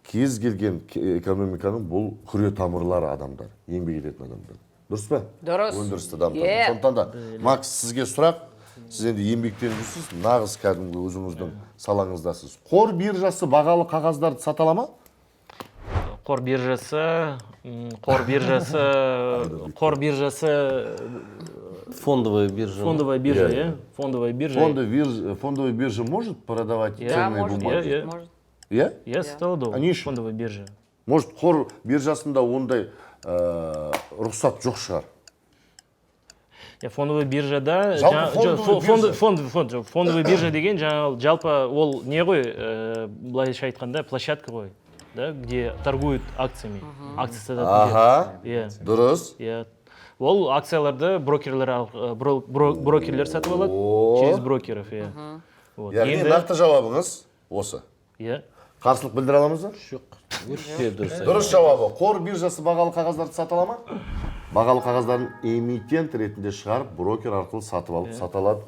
кез келген экономиканың бұл күре тамырлары адамдар, еңбек ететін адамдар. Дұрыс па? Дұрыс. Өндірісті дамытады. Сондықтан да Макс, сізге сұрақ, Сіз енді еңбектеніп жүрсіз, нағыз кәдімгі өзіңіздің салаңыздасыз. Қор биржасы бағалы қағаздарды сата ала ма? Қор биржасы Фондовая биржа. фондовая биржа, иә? Фондовая биржа. Фондовая биржа может продавать Да, ценные может, бумаги? может. Иә? Иә, сатылады А ғой. не үшін? Фондовая биржа. Может, қор биржасында ондай рұқсат жоқ шығар? Фондовая биржада Жалпы фондовая биржа деген жалпы ол не ғой, былайша айтқанда площадка ғой, да, где торгуют акциями. Акция сататын жер. Аха, Иә. дұрыс. Иә. Ол акцияларды брокерлер сатып алады через брокеров, иә. Вот. Яғни Енді нақты жауабыңыз осы. иә. Қарсылық білдіре аламыз ба? Дұрыс жауабы. Қор биржасы бағалы қағаздарды сата ала ма? Бағалы қағаздарын эмитент ретінде шығарып, брокер арқылы сатып алып сата алады.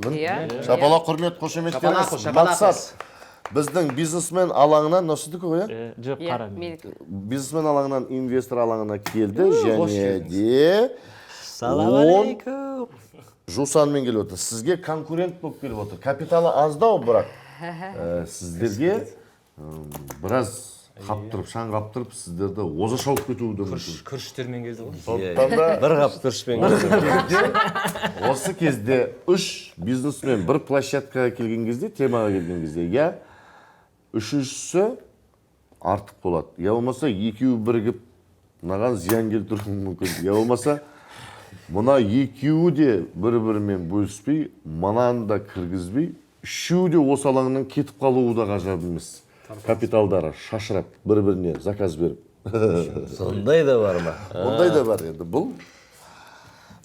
Шапалақ, құрмет, қошеметтеріңіз. Мақсат. Біздің бизнесмен алаңынан, носыдікі ғой, иә? Жоқ, қара. Бизнесмен алаңынан инвестор алаңына келді және де Жусанмен келіп отыр. Сізге конкурент болып келіп отыр. Капиталы аздау, бірақ сіздерге біраз қаптырып, шаң қаптырып, сіздерді оза шауып кетуі де мүмкін. Күріштермен келді ғой. Сондықтан да Бір қап күрішпен. осы кезде үш бизнесмен бір площадкаға келген кезде, темаға келген кезде, я үшіншісі артық болады. Я болмаса екеуі бірігіп, мынаған зиян келтіруі мүмкін. Я болмаса мына екеуі де бір-бірімен бөліспей, мынаны да кіргізбей, үшеуі де осы алаңнан кетіп қалуы да ғажап емес. Капиталдары шашырап, бір-біріне заказ беріп. Сондай да бар ма? Ондай да бар енді. Бұл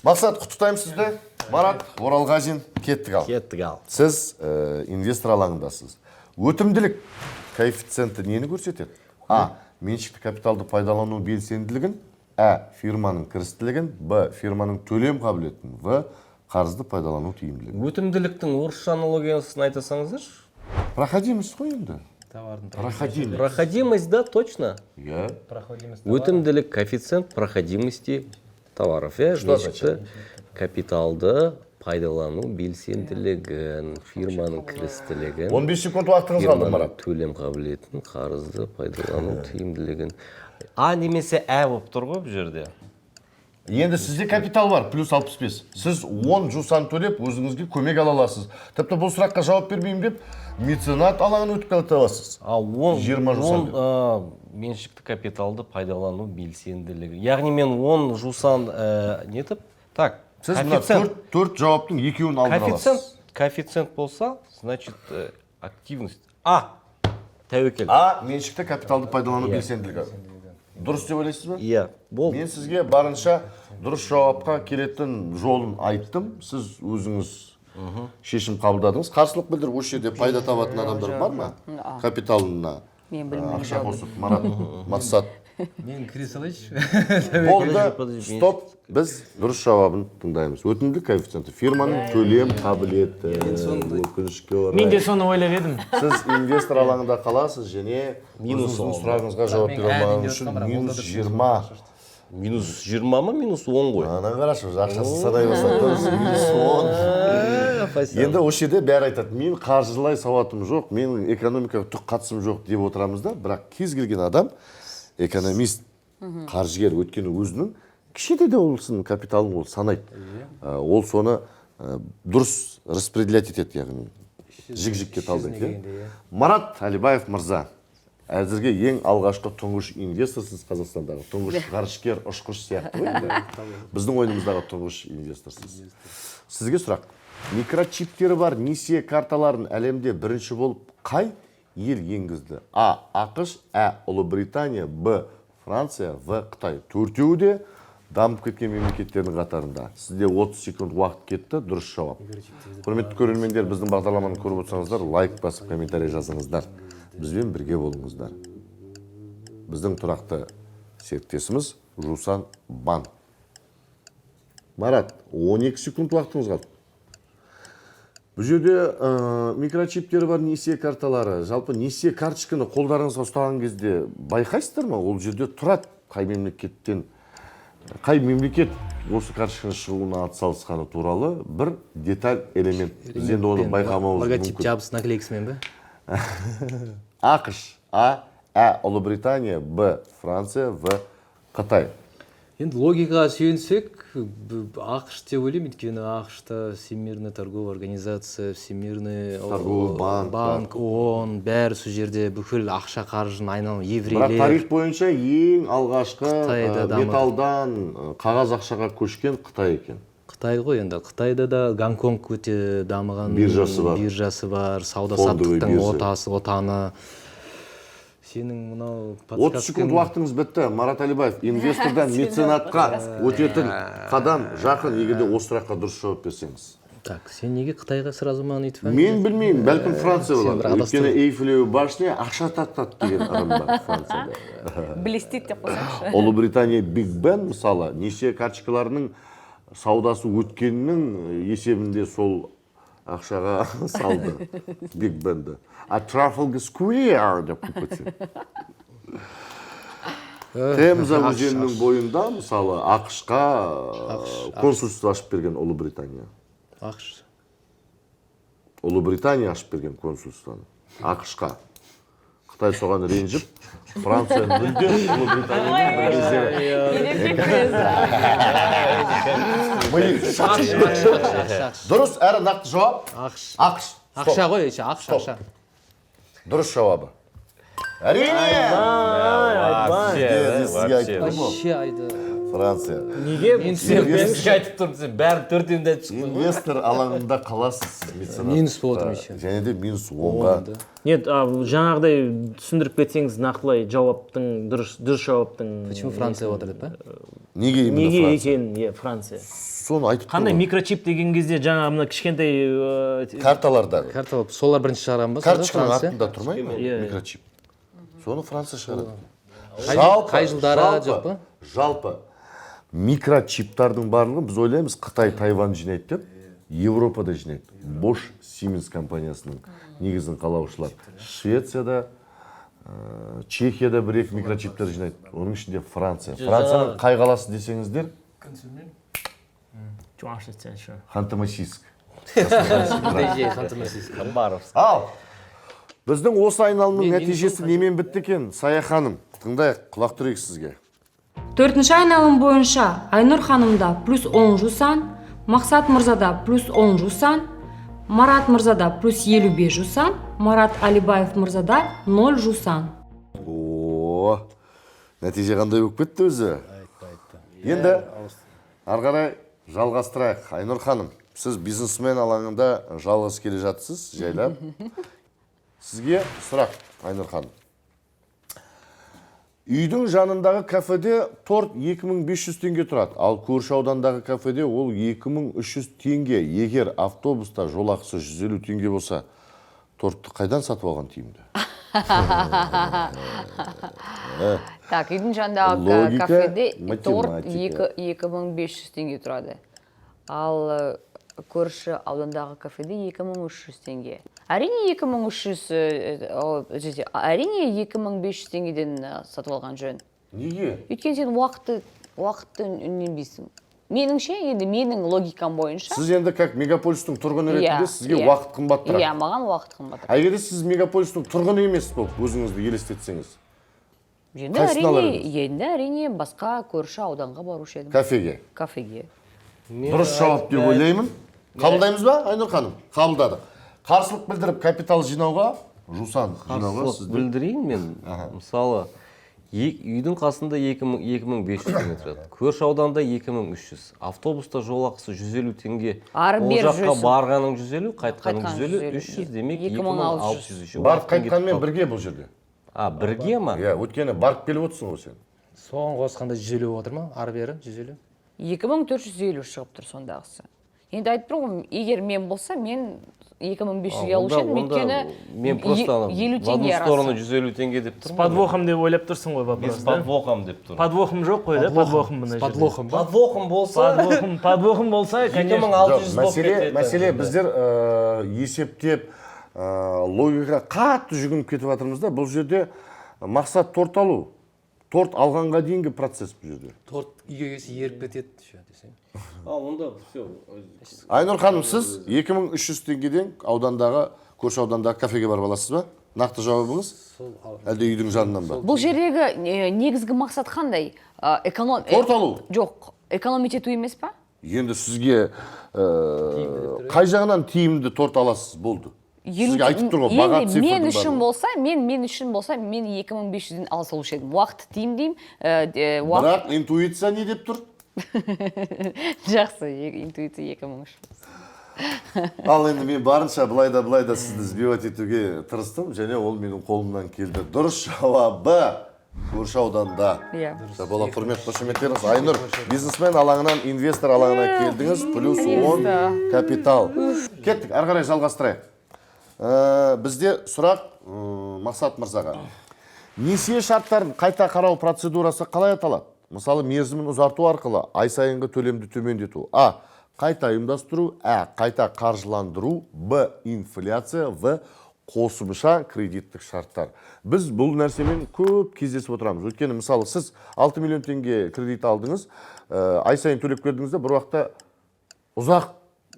Мақсат, құттықтаймын сізді. Марат Оралғазин, кеттік ал. Кеттік ал. Сіз инвестор алаңындасыз. Өтімділік коэффициенті нені көрсетеді? А. Меншікті капиталды пайдалану белсенділігін. А. Фирманың кірістілігін. Б. Фирманың төлем қабілетін. В. Қарызды пайдалану тиімділігін. Өтімділіктің орысша аналогиясын айта салыңыздаршы. Проходимость қой енді. Проходимость, да, точно. Я. Өтімділік коэффициент проходимости товаров. Меншікті капиталды пайдалану белсенділігін, фирманың кірістілігін, 15 секунд уақытыңыз қалды, фирманың Марат. төлем қабілетін, қарызды пайдалану тиімділігін. А немесе ә болып тұр ғой бұл жерде. Енді сізде капитал бар, плюс 65. Сіз 10 жусан төлеп, өзіңізге көмек ала аласыз. Тіпті бұл сұраққа жауап бермеймін деп, меценат алаңын өтіп қалата аласыз. А 20 жусан деп. Меншікті капиталды пайдалану белсенділігі. Яғни мен 10 жусан нетіп, так, Сіз мына 4 жауаптың екеуін алдыра аласыз. Коэффициент болса, значит, активность. А, тәуекел. А, меншікті капиталды пайдалану белсенділігі. Дұрыс деп ойлайсыз ба? Иә, бол. Мен сізге барынша дұрыс жауапқа келетін жолын айттым. Сіз өзіңіз шешім қабылдадыңыз. Қарсылық білдіріп, осы жерде пайда табатын адамдар бар ма? Капиталына Мен білмеймін. ақша қосып, Марат, Мақсат. Мен кіре салайыншы. Болды, стоп. Біз дұрыс жауабын тыңдаймыз. Өтімділік коэффициенті, фирманың төлем қабілеті. Өкінішке орай. Мен де соны ойлап едім. Сіз инвестор алаңында қаласыз және өзіңіздің сұрағыңызға жауап бере алмағаныңыз үшін минус 20. Минус 20 ма, минус 10 ғой. Ана қарашы, ақшасы санай бастады. Минус 10. Енді осы жерде бәрі айтады, мен қаржылай сауатым жоқ, менің экономикаға түк қатысым жоқ деп отырамыз да, бірақ кез келген адам, экономист, қаржыгер өткені өзінің кішкентай де болсын капиталын ол санайды. Ол соны дұрыс распределять етеді, яғни жік-жікке талдайды. Марат Әлибаев мырза, әзірге ең алғашқы тұңғыш инвесторсыз Қазақстандағы, тұңғыш ғарышкер, ұшқыш сияқты ғой. Біздің ойынымыздағы тұңғыш инвесторсыз. Сізге сұрақ. Микрочиптері бар несие карталарын әлемде бірінші болып қай ел енгізді? А. ақш, А. Ұлыбритания, Б. Франция, В. Қытай. Төртеуі де дамып кеткен мемлекеттердің қатарында. Сізде 30 секунд уақыт кетті, дұрыс жауап. Құрметті көрермендер, біздің бағдарламаны көріп отырсаңыздар, лайк басып, комментарий жазыңыздар. Бізбен бірге болыңыздар. Біздің тұрақты серіктесіміз Жусан Банк. Марат, 12 секунд уақытыңыз қалды. Бұл жерде микрочиптері бар несие карталары. Жалпы несие карточканы қолдарыңызға ұстаған кезде байқайсыздар ма? Ол жерде тұрады қай мемлекеттен қай мемлекет осы карточканың шығуына атсалысқаны туралы бір деталь элемент біз енді оны байқамауымыз логотип мүмкін. жабыс наклейкасымен бе? ақш ұлыбритания, б франция, в қытай. Енді логикаға сүйенсек, ақш деп ойлаймын, өйткені ақшта Всемирная торговая организация, Всемирный Торговый банк, ООН, бәрі сол жерде бүкіл ақша қаржыны айналым Бірақ еврейлер. тарих бойынша ең алғашқы Қытайда дамыды. металдан қағаз ақшаға көшкен Қытай екен. Қытай ғой енді. Қытайда да Гонконг өте дамыған Биржасы бар. сауда-саттықтың биржа. отаны. Сенің мынау 30 секунд уақытыңыз бітті. Марат Алибаев, инвестордан меценатқа өтетін қадам жақын, егерде осы сұраққа дұрыс жауап берсеңіз. Так, сен неге Қытайға сразу маған өйтіп Мен білмеймін, бәлкім Франция Сен бір болады. адастырдың. Өйткені Эйфелеу башня ақша тартады деген ырым бар Францияда. Блестит деп қойсаңызшы. Ұлыбритания Биг Бен мысалы, несие карточкаларының саудасы өткеннің есебінде сол ақшаға салды Биг Бенді. А Трафалгар Сквер деп көтсе. Темза өзенінің бойында мысалы ақшқа консульство ашып берген Ұлыбритания. ақш. Ұлыбритания ашып берген консульствоны ақшқа. Қытай соған ренжіп, Франция мүлдем Ұлыбританияның дұрыс әрі нақты жауап. ақш. ақш. Ақша ғой, ақша. Дұрыс жауабы. Әрине! Сізге айттым ғой. Вообще айды. Франция. Неге мен сізге айтып тұрмын, сен бәрі төртеуінде айтып шықтың. Инвестор алаңында қаласыз. Минус болып отыр еще. Және де минус 10-ға. Нет, жаңағыдай түсіндіріп кетсеңіз нақтылай жауаптың дұрыс жауаптың Почему Франция отыр деп па? Неге именно неге Франция? екенін Франция. Соны айтып Қандай тұрмын. микрочип деген кезде жаңағы мына кішкентай Карталардағы. Карта солар бірінші шығарған ба? Карточканың Франция? артында тұрмай ма? Иә. Микрочип. Соны Франция шығарады. Қай жылдары жоқ па? Жалпы микрочиптардың барлығын біз ойлаймыз Қытай Тайвань жинайды деп, Европада жинайды. Bosch Siemens компаниясының негізін қалаушылар. Швецияда, Чехияда бір-екі микрочиптер жинайды. Оның ішінде Франция. Францияның қай қаласы десеңіздер? Ханты-Мансийск. Ал, біздің осы айналымның нәтижесі немен бітті екен? Сая ханым, тыңдайық, құлақ түрейік сізге. Төртінші айналым бойынша Айнұр ханымда плюс 10 жусан, Мақсат мырзада плюс 10 жусан, Марат мырзада плюс 55 жусан, Марат Алибаев мырзада 0 жусан. О, нәтиже қандай болып кетті өзі? Енді, ары қарай жалғастырайық. Айнұр ханым, сіз бизнесмен алаңында жалғыз келе жатсыз, жайлап. Сізге сұрақ, Айнұр ханым. Үйдің жанындағы кафеде торт 2500 теңге тұрады, ал көрші аудандағы кафеде ол 2300 теңге. Егер автобуста жолақысы 150 теңге болса, тортты қайдан сатып алған тиімді? Так, үйдің жанындағы Логика, кафеде торт математика. 2500 теңге тұрады. Ал көрші аудандағы кафеде 2300 теңге. Әрине 2500 теңгеден сатып алған жөн. Неге? Өйткені сен уақытты үнемдейсің. Меніңше, енді менің логикам бойынша. Сіз енді как мегаполистің тұрғыны ретінде сізге уақыт қымбаттырақ. Иә, маған уақыт қымбаттырақ. Егер сіз мегаполистің тұрғыны емес болып өзіңізді елестетсеңіз. Енді әрине басқа көрші ауданға барушы едім. Кафеге. Кафеге. Дұрыс жауап деп ойлаймын. Қабылдаймыз ба, Айнұр ханым? Қабылдадық. Қарсылық білдіріп капитал жинауға, жусан жинауға Қарсылық білдірейін мен. Мысалы, үйдің қасында 2500 теңге тұрады. Көрші ауданда 2300. Автобуста жолақысы 150 теңге. Ол жаққа барғаның 150, қайтқаның 150, 300 демек 2600. Барып қайтқанмен бірге бұл жерде. Бірге ма? Иә, өткені барып келіп отырсың ғой сен. Соған қосқанда 150 отыр ма? Ары бері 150. 2450 шығып тұр сондағысы. Енді айтып тұрмын, егер мен болса, мен 2500-ге алушы едім, өйткені мен просто в одну сторону 150 теңге деп тұрмын. С подвохом деп ойлап тұрсың ғой вопрос. Мен с подвохом деп тұрмын. Подвохым жоқ қой, да? Подвохым мына жерде. Подвохым ба? Подвохым болса, конечно. 2600 болып кетеді. Мәселе біздер есептеп, логика қатты жүгініп кетіп жатырмыз да, бұл жерде мақсат торт алу. торт алғанға дейінгі процесс бұл жерде. торт үйге келсе еріп кетеді десең. Онда все. Айнұр ханым, сіз 2300 теңгеден аудандағы, көрші аудандағы кафеге барып аласыз ба? Нақты жауабыңыз? Әлде үйдің жанынан ба? Бұл жердегі негізгі мақсат қандай? Торт алу? Жоқ, экономить ету емес па? Енді сізге қай жағынан тиімді торт аласыз болды? Сізге айтып тұр ғой, баға цифрдың Мен үшін болса, мен 2500-ден ала салушы едім. Уақыт тиімдеймін. Бірақ интуиция не деп тұр? Жақсы, интуиция 2000. Ал енді мен барынша былай да сізді сбивать етуге тырыстым, және ол менің қолымнан келді. Дұрыс жауабы көрші ауданда. Бола, құрмет, қошеметтеріңіз. Айнұр, бизнесмен алаңынан, инвестор алаңына келдіңіз, плюс 10 капитал. Кеттік, ары қарай жалғастырайық. Бізде сұрақ Мақсат мырзаға. Несие шарттарын қайта қарау процедурасы қалай аталады? Мысалы, мерзімін ұзарту арқылы ай сайынғы төлемді төмендету. А. Қайта ұйымдастыру. А. Қайта қаржыландыру. Б. Инфляция. В. Қосымша кредиттік шарттар. Біз бұл нәрсемен көп кездесіп отырамыз. Өйткені, мысалы, сіз 6 миллион теңге кредит алдыңыз, ай сайын төлеп бердіңіз де, бір уақытта ұзақ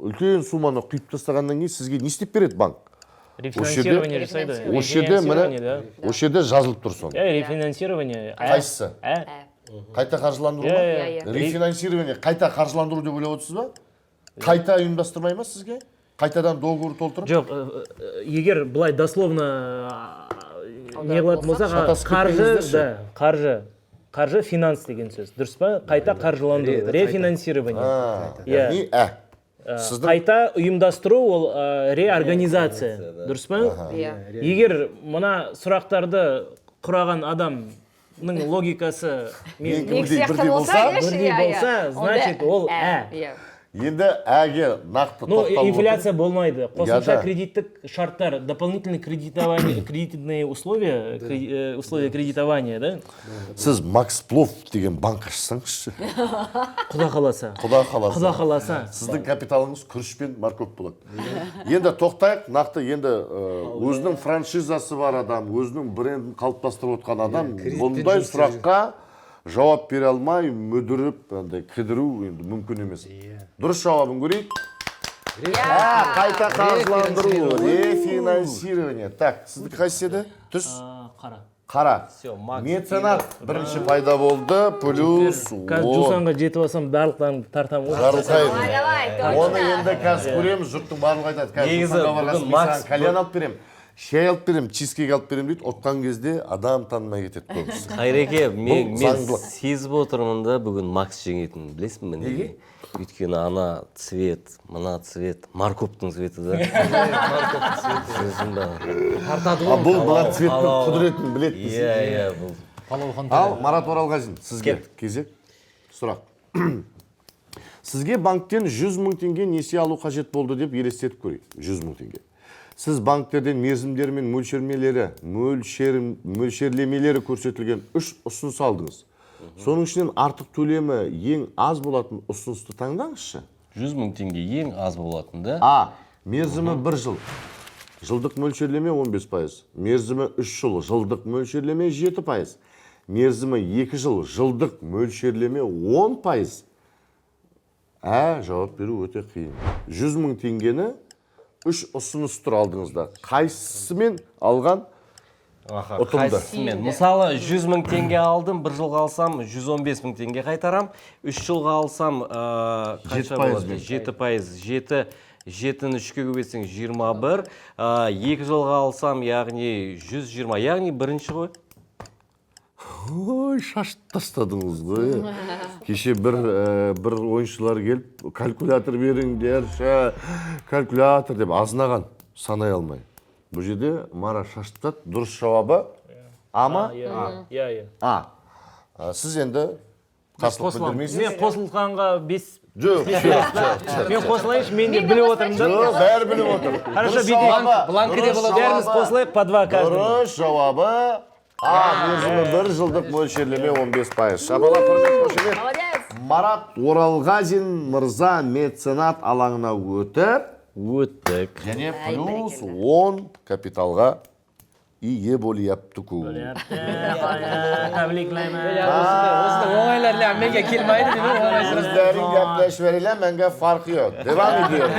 үлкен сумманы құйып тастағаннан кейін сізге не істеп береді банк? Рефинансирование жасайды. Осы жерде жазылып тұр соны. Рефинансирование. Қайсысы? Қайта қаржыландыру ма? Рефинансирование, қайта қаржыландыру деп ойлап отырсыз ба? Қайта ұйымдастырмай ма сізге? Қайтадан договор толтырып? Жоқ, егер былай дословно не қылатын болсақ, қаржы финанс деген сөз. Дұрыс па? Қайта қаржыландыру. Рефинансирование. Қайта ұйымдастыру ол реорганизация. Дұрыс па? Егер мына сұрақтарды құраған адамның логикасы бірдей болса, значит ол Енді әге нақты тоқталып инфляция болмайды. Қосымша кредиттік шарттар, дополнительные кредитные условия кредитования, да? Сіз Макс Плов деген банк ашсаңызшы. Құда қаласа. Құда қаласа. Сіздің капиталыңыз күріш пен морковь болады. Енді тоқтайық, нақты енді өзінің франшизасы бар адам, өзінің брендін қалыптастырып отқан адам, бұндай сұраққа жауап бере алмай, мүдіріп, кідіру мүмкін емес. Дұрыс жауабын көрейік. Қайта қаржыландыру, рефинансирование. Так, сізді қайсы еді? Түс? Қара. Меценат бірінші пайда болды, плюс 10. Қазір Жусанға жетіп алсам, барлықтарын тартамын. Жарылқайын. Оны енді қазір көреміз, жұрттың барлығы айтады. Қазір Жусанға барғасын, мен саған кальян алып берем. Шай алып берем, чизкейк алып берем дейді, отқан кезде адам танымай кетеді көбісі. Қайреке, мен сезіп отырмын да бүгін Макс жеңетінін, білесің бе неге? Өйткені ана цвет, мына цвет, морковтың цветі да. Бұл мына цветтің құдыретін біледі. Иә, бұл. Ал, Марат Оралғазин, сізге кезек сұрақ. Сізге банктен 100 мың теңге несие алу қажет болды деп елестетіп көрейік. 100 мың теңге. Сіз банктерден мерзімдері мен мөлшерлемелері көрсетілген 3 ұсыныс алдыңыз. Соның ішінен артық төлемі ең аз болатын ұсынысты таңдаңызшы. 100 мың теңге ең аз болатын да? А. Мерзімі 1 жыл. Жылдық мөлшерлеме 15%. Мерзімі 3 жыл. Жылдық мөлшерлеме 7%. Мерзімі 2 жыл. Жылдық мөлшерлеме 10%. Жауап беру өте қиын. 100 мың теңгені 3 ұсыныс тұр алдыңызда. Қайсысымен алған ұтымды? Мысалы, 100 мың теңге алдым, 1 жылға алсам 115 мың теңге қайтарам. 3 жылға алсам 7%. 7-ні 3-ке көбейтсең 21. 2 жылға алсам, яғни 120. Яғни бірінші ғой. Ой, шашып тастадыңыз ғой. Кеше бір ойыншылар келіп, калькулятор беріңдер, калькулятор деп азынаған, санай алмай. Бұл жерде Мара шашып дұрыс жауабы ама? Сіз енді қарсылық білдірмейсіз? Мен қосылғанға 5... Жоқ. Мен қосылайыншы, мен де біліп отырмын да. Жоқ, бәрі біліп отыр. Хорошо, бланкіде болады. Бәріміз қосылайық по 2 каждый. Дұрыс жауабы мерзімі 1 жылдық мөлшерлеме 15%. Шабала, құрмет, қошемет. Марат Оралғазин мырза меценат алаңына өттік. Және плюс 10 капиталға ие болыяптыку. Тәбриклеймін. Осындай оңайлар менге келмейді деп оңай Сіздердің гәпләшіп берелер, мәнге фарқы жоқ. Девам ediyoruz.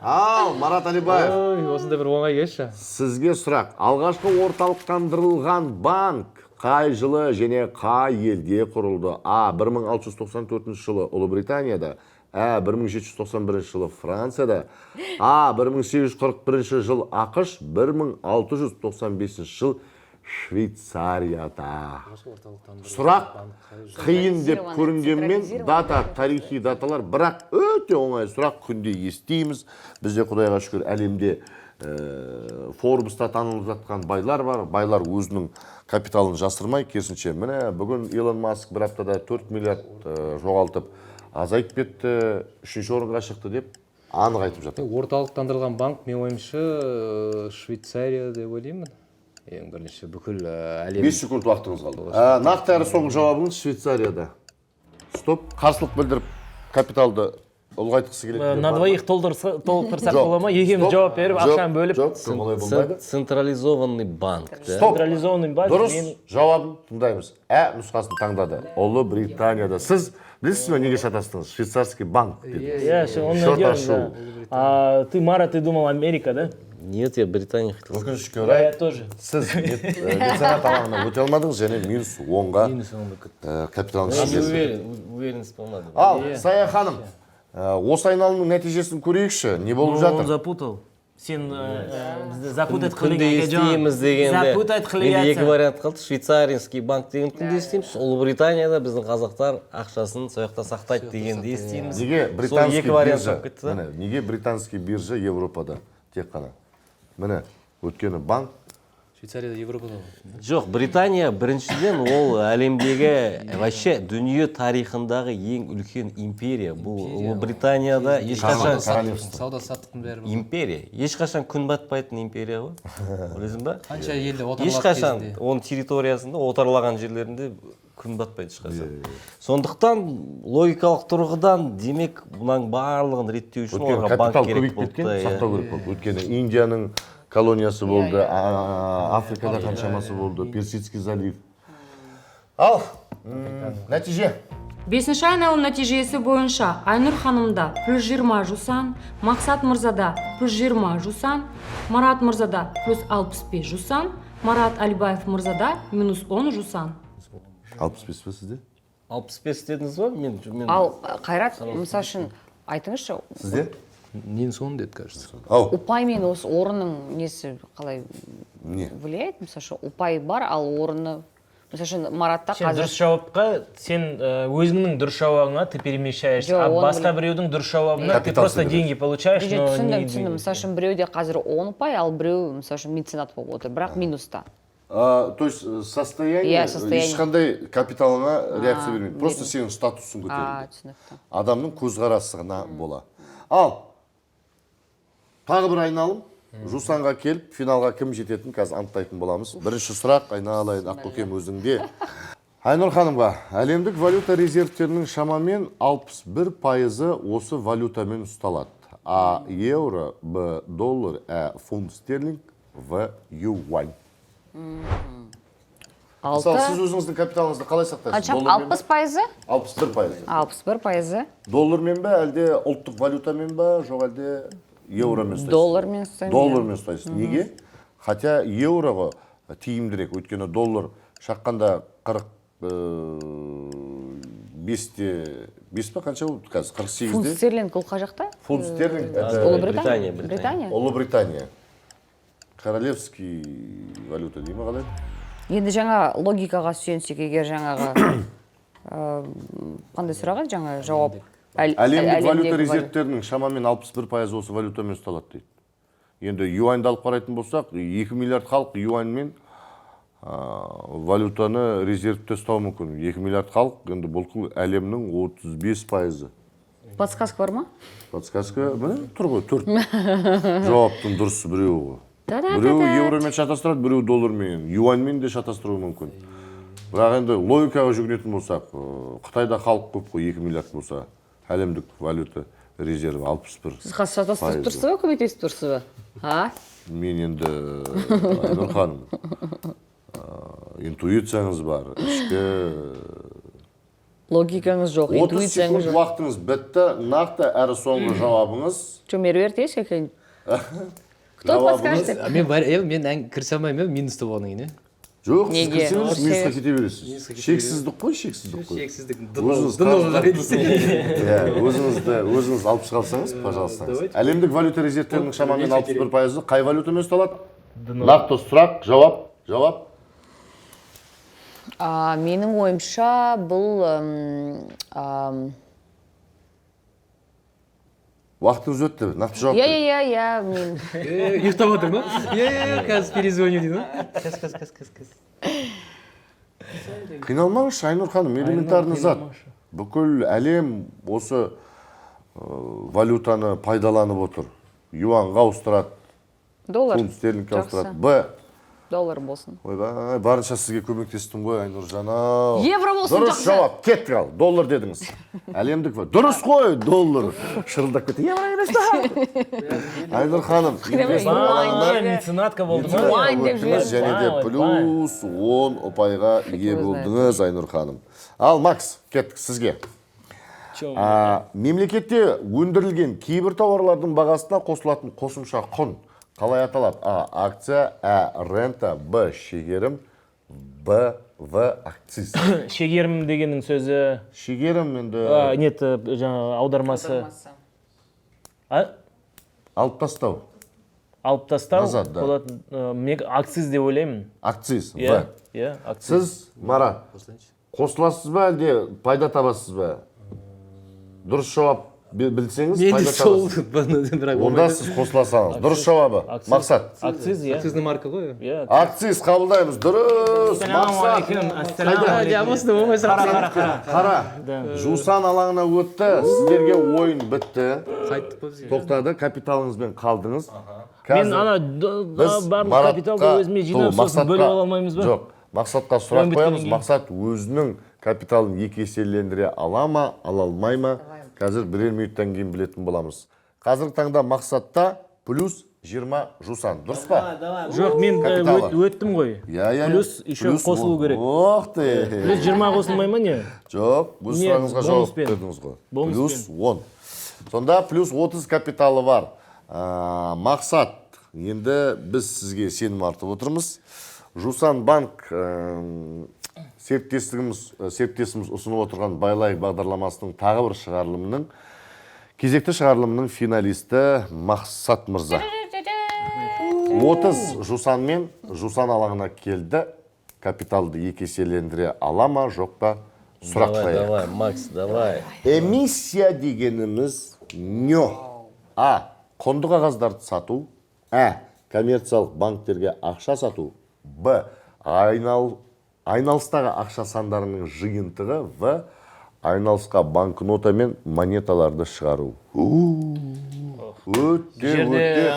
Ал, Марат Алибаев. осындай бір оңай келші. Сізге сұрақ. Алғашқы орталықтандырылған банк қай жылы және қай елде құрылды? А. 1694 жылы Ұлыбританияда. А. 1791 жылы Францияда. А. 1841 жыл ақш. 1695 жыл Швейцарияда. Сұрақ қиын деп көрінгенмен дата, тарихи даталар, бірақ өте оңай сұрақ, күнде естиміз. Бізде құдайға шүкір әлемде Forbes'та танылып жатқан байлар бар. Байлар өзінің капиталын жасырмай, керісінше, міне бүгін Илон Маск бір аптада 4 миллиард жоғалтып, азайып кетті, 3-ші орынға шықты деп анық айтып жатыр. Орталықтандырылған банк, мен ойымша, Швейцария деп ойлаймын. Ең бірінші бүкіл әлем. 5 секунд уақытыңыз қалды. Нақты әрі соңғы жауабыңыз Швейцарияда. Стоп. Қарсылық білдіріп капиталды ұлғайтқысы келеді. На двоих толықтырсақ бола ма? Екеуміз жауап беріп, ақшаны бөліп. Жоқ, олай болмайды. Централизованный банк. Стоп. Централизованный банк. Дұрыс, жауабын тыңдаймыз. Нұсқасын таңдады. Ұлыбританияда. Сіз білесіз бе неге шатастыңыз? Швейцарский банк деді. Счет ашу. Ты, Мара, ты думал Америка, да? Нет, я Британия хотел сказать. Өкінішке орай, Я тоже. сіз меценат алаңына өте алмадыңыз және минус 10-ға капиталыңыз жіберді. Уверен сполна. Ал, Сая ханым, осы айналымның нәтижесін көрейікші, не болып Он жатыр? запутал. Сен запутать Күнде естейміз дегенде, енді екі вариант қалды. Швейцарийский банк деген күнде естейміз. Ұлыбританияда біздің қазақтар ақшасын сояқта сақтайды дегенде естейміз. Неге британский биржа? кетті. Неге британский биржа Европада тек қана? Міне, өткені банк. Швейцарияда Европада. Жоқ, Британия біріншіден ол әлемдегі вообще дүние тарихындағы ең үлкен империя. Бұл Ұлыбританияда ешқашан Сауда саттықтың бәрі бар. империя. Ешқашан күн батпайтын империя ғой. Білесің ба? Қанша елде отарлық Ешқашан кезінде. оның территориясында, отарлаған жерлерінде күн батпайды ешқашан. Сондықтан логикалық тұрғыдан демек мұның барлығын реттеу үшін оларға банк Капитал керек көбейіп болды. кеткен, сақтау керек болды. Өткені Индияның колониясы болды, Африкада қаншамасы болды, Персидский залив. Ал, нәтиже. 5-ші айналым нәтижесі бойынша Айнұр ханымда +20 жусан, Мақсат мырзада +20 жусан, Марат мырзада +65 жусан, Марат Алибаев мырзада -10 жусан. 65 па сізде? 65 дедіңіз ба? Мен Ал Қайрат, мысал үшін айтыңызшы, Сізде? Нен сон деді, кажется. Ау, ұпай мен осы орынның несі қалай не? влияет? Мысал үшін ұпай бар, ал орны, мысал үшін Маратта Сен дұрыс жауапқа, сен өзіңнің дұрыс жауабыңа ты перемещаешься, Жоқ, а оны басқа біреудің дұрыс жауабына ты Капитал просто собираешь. деньги получаешь, но түсіндім. Мысал үшін біреуде қазір 10 ұпай, ал біреу мысал үшін меценат болып отыр, бірақ минуста. То есть состояние, состояние. ешқандай капиталыңа реакция бермейді. Просто сенің статусың көтерілді. Түсінікті. Адамның көзқарасына бола. Ал, тағы бір айналым. Жусанға келіп, финалға кім жететін қазір анықтайтын боламыз. Бірінші сұрақ, айналайын, Ақбөкем өзіңде. Айнұр ханымға, әлемдік валюта резервтерінің шамамен 61% осы валютамен ұсталады. А. Евро, Б. Доллар, А. Фунт стерлинг, В. Юань. Мысалы, сіз өзіңіздің капиталыңызды қалай сақтайсыз? Қанша? 60%? 61%. 61%. Доллармен бе, әлде ұлттық валютамен ба, жоқ әлде евромен ұстайсыз? Доллармен ұстаймын. Доллармен ұстайсыз. Неге? Хотя евроға тиімдірек, өйткені доллар шаққанда 45 па қанша болды қазір? 48-де? Фунт стерлинг ол қай жақта? Фунт стерлинг Ұлыбритания. Британия. Ұлыбритания. Королевский валюта деймі қалай? Енді жаңа логикаға сүйенсек, егер жаңағы қандай сұрақ еді жаңа жауап? Әлемдік валюта резервтерінің шамамен 61% осы валютамен ұсталады дейді. Енді юаньды алып қарайтын болсақ, 2 миллиард халық юаньмен валютаны резервте ұстауы мүмкін. 2 миллиард халық, енді бұл әлемнің 35%. Подсказка бар ма? Подсказка, тұр ғой, 4. Жауаптың дұрысы біреуі ғой. Біреу евромен шатастырады, біреу доллармен, юаньмен де шатастыруы мүмкін. Бірақ енді логикаға жүгінетін болсақ, Қытайда халық көп қой, 2 миллиард болса, әлемдік валюта резерві 61%. Сіз қазір шатастырып тұрсыз ба, көмектесіп тұрсыз ба? мен енді Айнұр ханым, интуицияңыз бар, ішкі Логикаңыз жоқ, 30 интуицияңыз секунд жоқ. уақытыңыз бітті. Нақты әрі соңғы жауабыңыз. Что, меруерт есть какая-нибудь? Кто Жауабыңыз- подскажет? мен кірісе алмаймын, минус болғаннан кейін, иә? Жоқ, Неге? сіз кірсеңіз Орыс минусқа керек. кете бересіз. Шексіздік қой, шексіздік қой. Шексіздік Өзіңіз алып шығалсаңыз, пожалуйста. Әлемдік валюта резервтерінің шамамен 61%. Қай валютамен ұсталады? Нақты сұрақ, жауап. Менің ойымша бұл Уақытыңыз өтті, нақты жауап. мен ұйықтап отыр ма? Қазір перезвоню дейді ма? Қазір. Қиналмаңыз, Айнұр ханым, элементарный зат. Бүкіл әлем осы валютаны пайдаланып отыр. Юанға ауыстырады, доллар. фунт стерлингке ауыстырады. Жақсы. Доллар болсын. Ойбай, барынша сізге көмектестім ғой, Айнұр жанау. Евро болсын, Дұрыс жақсы. жауап, кеттік ал, доллар дедіңіз. Әлемдік дұрыс қой, доллар. Шырылдап кетті. Евро емес па? Айнұр ханым, меценатка болды ма? Юань деп өттіңіз жіберді. және де плюс 10 ұпайға ие болдыңыз, Айнұр ханым. Ал, Макс, кеттік сізге. Мемлекетте өндірілген кейбір тауарлардың бағасына қосылатын қосымша құн қалай аталады? А. Акция, А. Рента, Б. Шегерім, Б. В. Акциз. Шегерім дегеннің сөзі, Шегерім енді нет, жаңа аудармасы. алып тастау. Алып тастау Назад, да. болатын. Мен акциз деп ойлаймын. Акциз, В. Иә, акциз. Сіз, Марат, қосыласыз ба әлде пайда табасыз ба? Дұрыс жауап білсеңіз, Мен пайда сол табасыз. бірақ Онда сіз қосыласаңыз. Дұрыс жауабы. Мақсат. Акциз, иә. акцизный марка ғой. Иә. Акциз қабылдаймыз. Дұрыс. Мақсат. Қара. Жусан алаңына өтті. Сіздерге ойын бітті. Қайттық па бізге? Тоқтады. Капиталыңызбен қалдыңыз. Мен ана Біз барлық капиталды өзіме жинап сосын бөліп ала алмаймыз ба? Жоқ. Мақсатқа сұрақ Ойын қоямыз. біткеннен кейін. Мақсат өзінің капиталын екі еселендіре ала ма, ала алмай ма? Қазір бірер минуттан кейін білетін боламыз. Қазіргі таңда Мақсатта плюс 20 жусан. Дұрыс па? Жоқ, мен Капиталы. өттім ғой. Плюс еще қосылу керек. Ох ты. Плюс 20 қосылмай ма не? Жоқ, бұл Не, сұрағыңызға жауап бонуспен. бердіңіз ғой. Бонуспен. Плюс 10. Сонда плюс 30 капиталы бар. Мақсат, енді біз сізге сенім артып отырмыз. Жусан банк серіктесіміз ұсынып отырған Байлайық бағдарламасының тағы бір шығарылымының, кезекті шығарылымның финалисті Мақсат мырза. 30 жусанмен жусан алаңына келді. Капиталды екі еселендіре ала ма, жоқ па? Сұрақ қояйық. Давай, Макс, давай. Эмиссия дегеніміз не? А. Құнды қағаздарды сату. А. Коммерциялық банктерге ақша сату. Б. Айналыстағы ақша сандарының жиынтығы. В. Айналысқа банкнота мен монеталарды шығару. Өте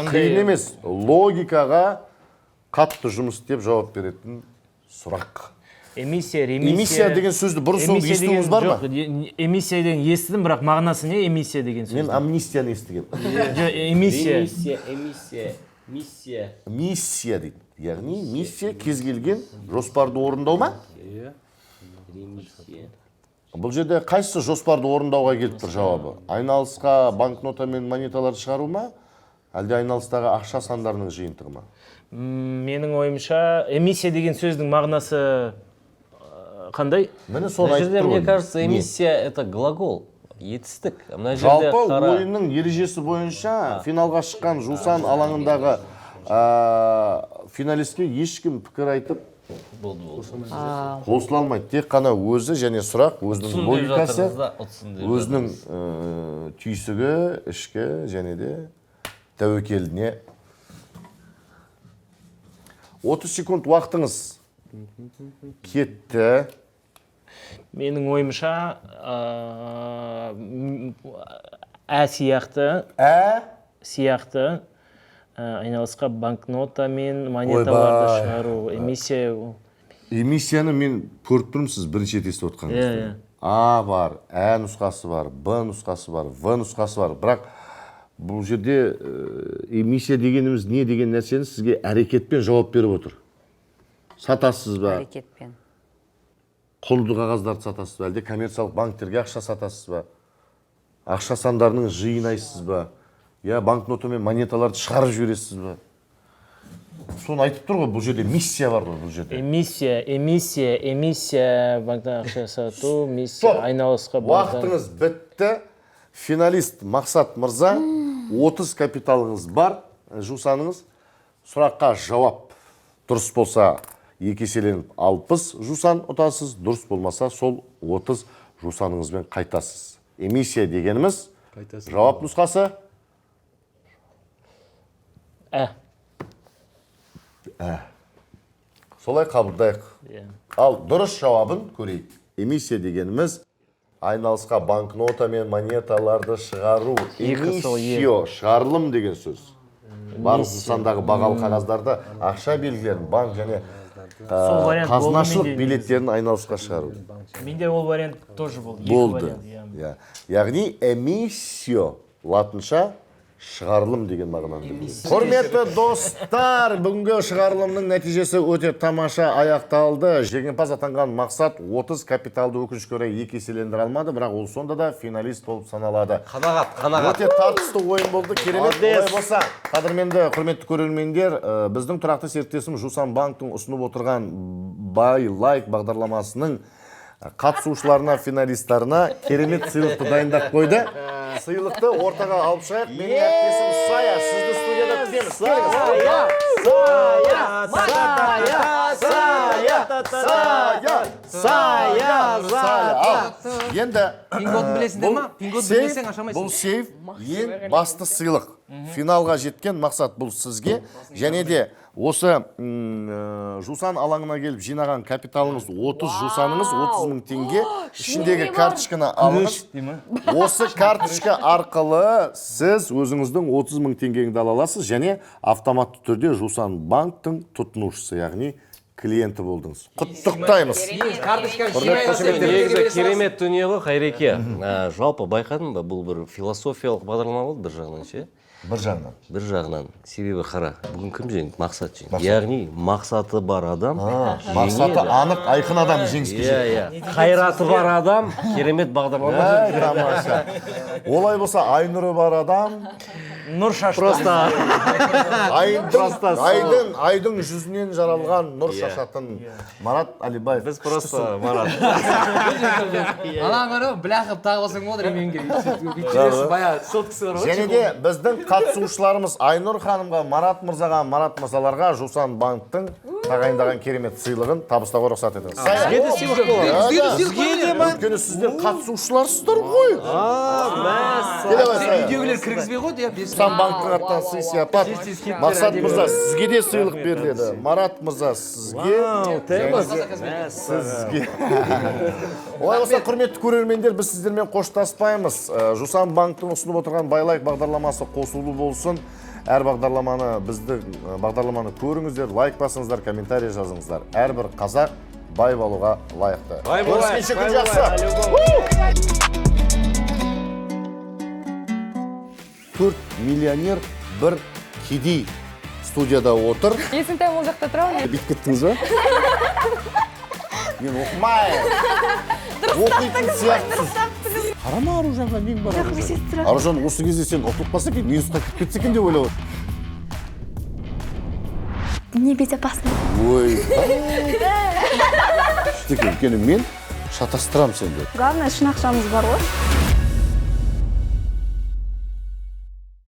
қиын емес. Логикаға қатты жұмыс істеп жауап беретін сұрақ. Эмиссия, Эмиссия деген сөзді бұрын-соңды естуіңіз бар ма? Эмиссия деген естідім, бірақ мағынасы не эмиссия деген сөз? Мен амнистияны естігем. Эмиссия. Миссия дейді. Яғни миссия кез келген жоспарды орындау ма? Бұл жерде қайсысы жоспарды орындауға келіп тұр жауабы? Айналысқа банкнота мен монеталарды шығару ма? Әлде айналыстағы ақша сандарының жиынтығы ма? Менің ойымша, эмиссия деген сөздің мағынасы қандай? Міне соны Мына айтып жерде, тұр мне ғой. кажется, эмиссия это глагол. Етістік. Мына жерде Жалпы қара. ойынның ережесі бойынша финалға шыққан Жусан алаңындағы финалистке ешкім пікір айтып қосыла алмайды. Тек қана өзі және сұрақ, өзінің логикасы, өзінің түйсігі, ішкі және де тәуекеліне. 30 секунд уақытыңыз кетті. Менің ойымша, сияқты айналысқа банкнота мен монеталарды шығару. Эмиссия. Эмиссияны мен көріп тұрмын, сіз бірінші рет естіп отырғаныңызды. А бар, Ә нұсқасы бар, Б нұсқасы бар, В нұсқасы бар. Бірақ бұл жерде эмиссия дегеніміз не деген нәрсені сізге әрекетпен жауап беріп отыр. Сатасыз ба? Әрекетпен. Құнды қағаздарды сатасыз ба? Әлде коммерциялық банктерге ақша сатасыз ба? Ақша сандарының жиынайсыз ба? Я банкноты мен монеталарды шығарып жібересіз ба? Соны айтып тұр ғой, бұл жерде миссия бар ғой, бұл жерде. Эмиссия, банктан ақша сату, миссия, айналысқа Уақытыңыз бітті. Финалист Мақсат мырза, 30 капиталыңыз бар, жусаныңыз. Сұраққа жауап дұрыс болса, 2 еселеніп 60 жусан ұтасыз, дұрыс болмаса сол 30 жусаныңызбен қайтасыз. Эмиссия дегеніміз, жауап нұсқасы? Солай қабылдайық. Ал дұрыс жауабын көрейік. Эмиссия дегеніміз айналысқа банкнота мен монеталарды шығару. Эмиссио, шығарылым деген сөз. Барлық нысандағы бағалы қағаздарды, ақша белгілерін, банк және қазынашылық билеттерін айналысқа шығару. Менде ол вариант тоже болды. Болды. Яғни эмиссио латынша шығарылым деген мағынаны білдіреді. Құрметті достар, бүгінгі шығарылымның нәтижесі өте тамаша аяқталды. Жеңімпаз атанған Мақсат 30 капиталды өкінішке орай 2 еселендіре алмады, бірақ ол сонда да финалист болып саналады. Қанағат. Өте тартысты ойын болды. Керемет. Олай болса, қадірменді құрметті көрермендер, біздің тұрақты серіктесім Жусан банктың ұсынып отырған Buy Like бағдарламасының қатысушыларына, финалисттарына керемет сыйлықты дайындап қойды. Сыйлықты ортаға алып шығайық. Менің әріптесім Сая, сізді студияда күтеміз. Сая. Енді бұл сейф ең басты сыйлық. Финалға жеткен Мақсат бұл сізге. Және де осы жусан алаңына келіп жинаған капиталыңыз 30 жусаныңыз 30 000 теңге. Ішіндегі карточканы алыңыз. Осы карточка арқылы сіз өзіңіздің 30 000 теңгеңді ала аласыз және автоматты түрде Жусан банктың тұтынушысы, яғни клиенті болдыңыз. Құттықтаймыз. Негізі керемет дүние ғой, Қайреке. Жалпы байқадың ба, бұл бір философиялық бағдарлама болды бір жағынан ше? Бір жағынан. Себебі қара, бүгін кім жеңді? Мақсат жеңді. Яғни мақсаты бар адам Мақсаты анық, айқын адам жеңіске жетті. Қайраты бар адам керемет бағдарлама. Тамаша. Олай болса, Айнұры бар адам Нұр шашты. Просто айдың жүзінен жаралған нұр шашатын Марат Алибаев. біз просто Марат. Анаңыры біляқып тағылсың олар еменге. Және де біздің қатысушыларымыз Айнұр ханымға, Марат мырзаға, Марат мырзаларға Жусан банктың тағайындаған керемет сыйлығын табыстауға рұқсат етіңіз. Сізге де сыйлық болады. Өйткені сіздер қатысушыларсыздар ғой. Үйдегілер кіргізбей қойды, я Жусан банктың аттан сый сияпат. Мақсат мырза, сізге де сыйлық беріледі. Марат мырза, сізге. Сізге. Олай болса, құрметті көрермендер, біз сіздермен қоштаспаймыз. Жусан банктың ұсынып отырған Buy Like бағдарламасы қосулы болсын. Әр бағдарламаны көріңіздер, лайк басыңыздар, комментарий жазыңыздар. Әрбір қазақ бай болуға лайықты. Көріскенше күн жақсы. 4 миллионер бір кедей студияда отыр. Есентай ол жақта тұра ма? Бит кеттіңіз ба? Мен оқымайын. Оқитын сияқтысыз. Қарама Аружанға, нең бар Аружан? Аружан осы кезде сен ұтылып қалса екен, минусқа кіріп кетсе екен деп ойлап отыр. Небезопасно. Ой. Өйткені мен шатастырамын сенде. Главное, шын ақшамыз бар ғой.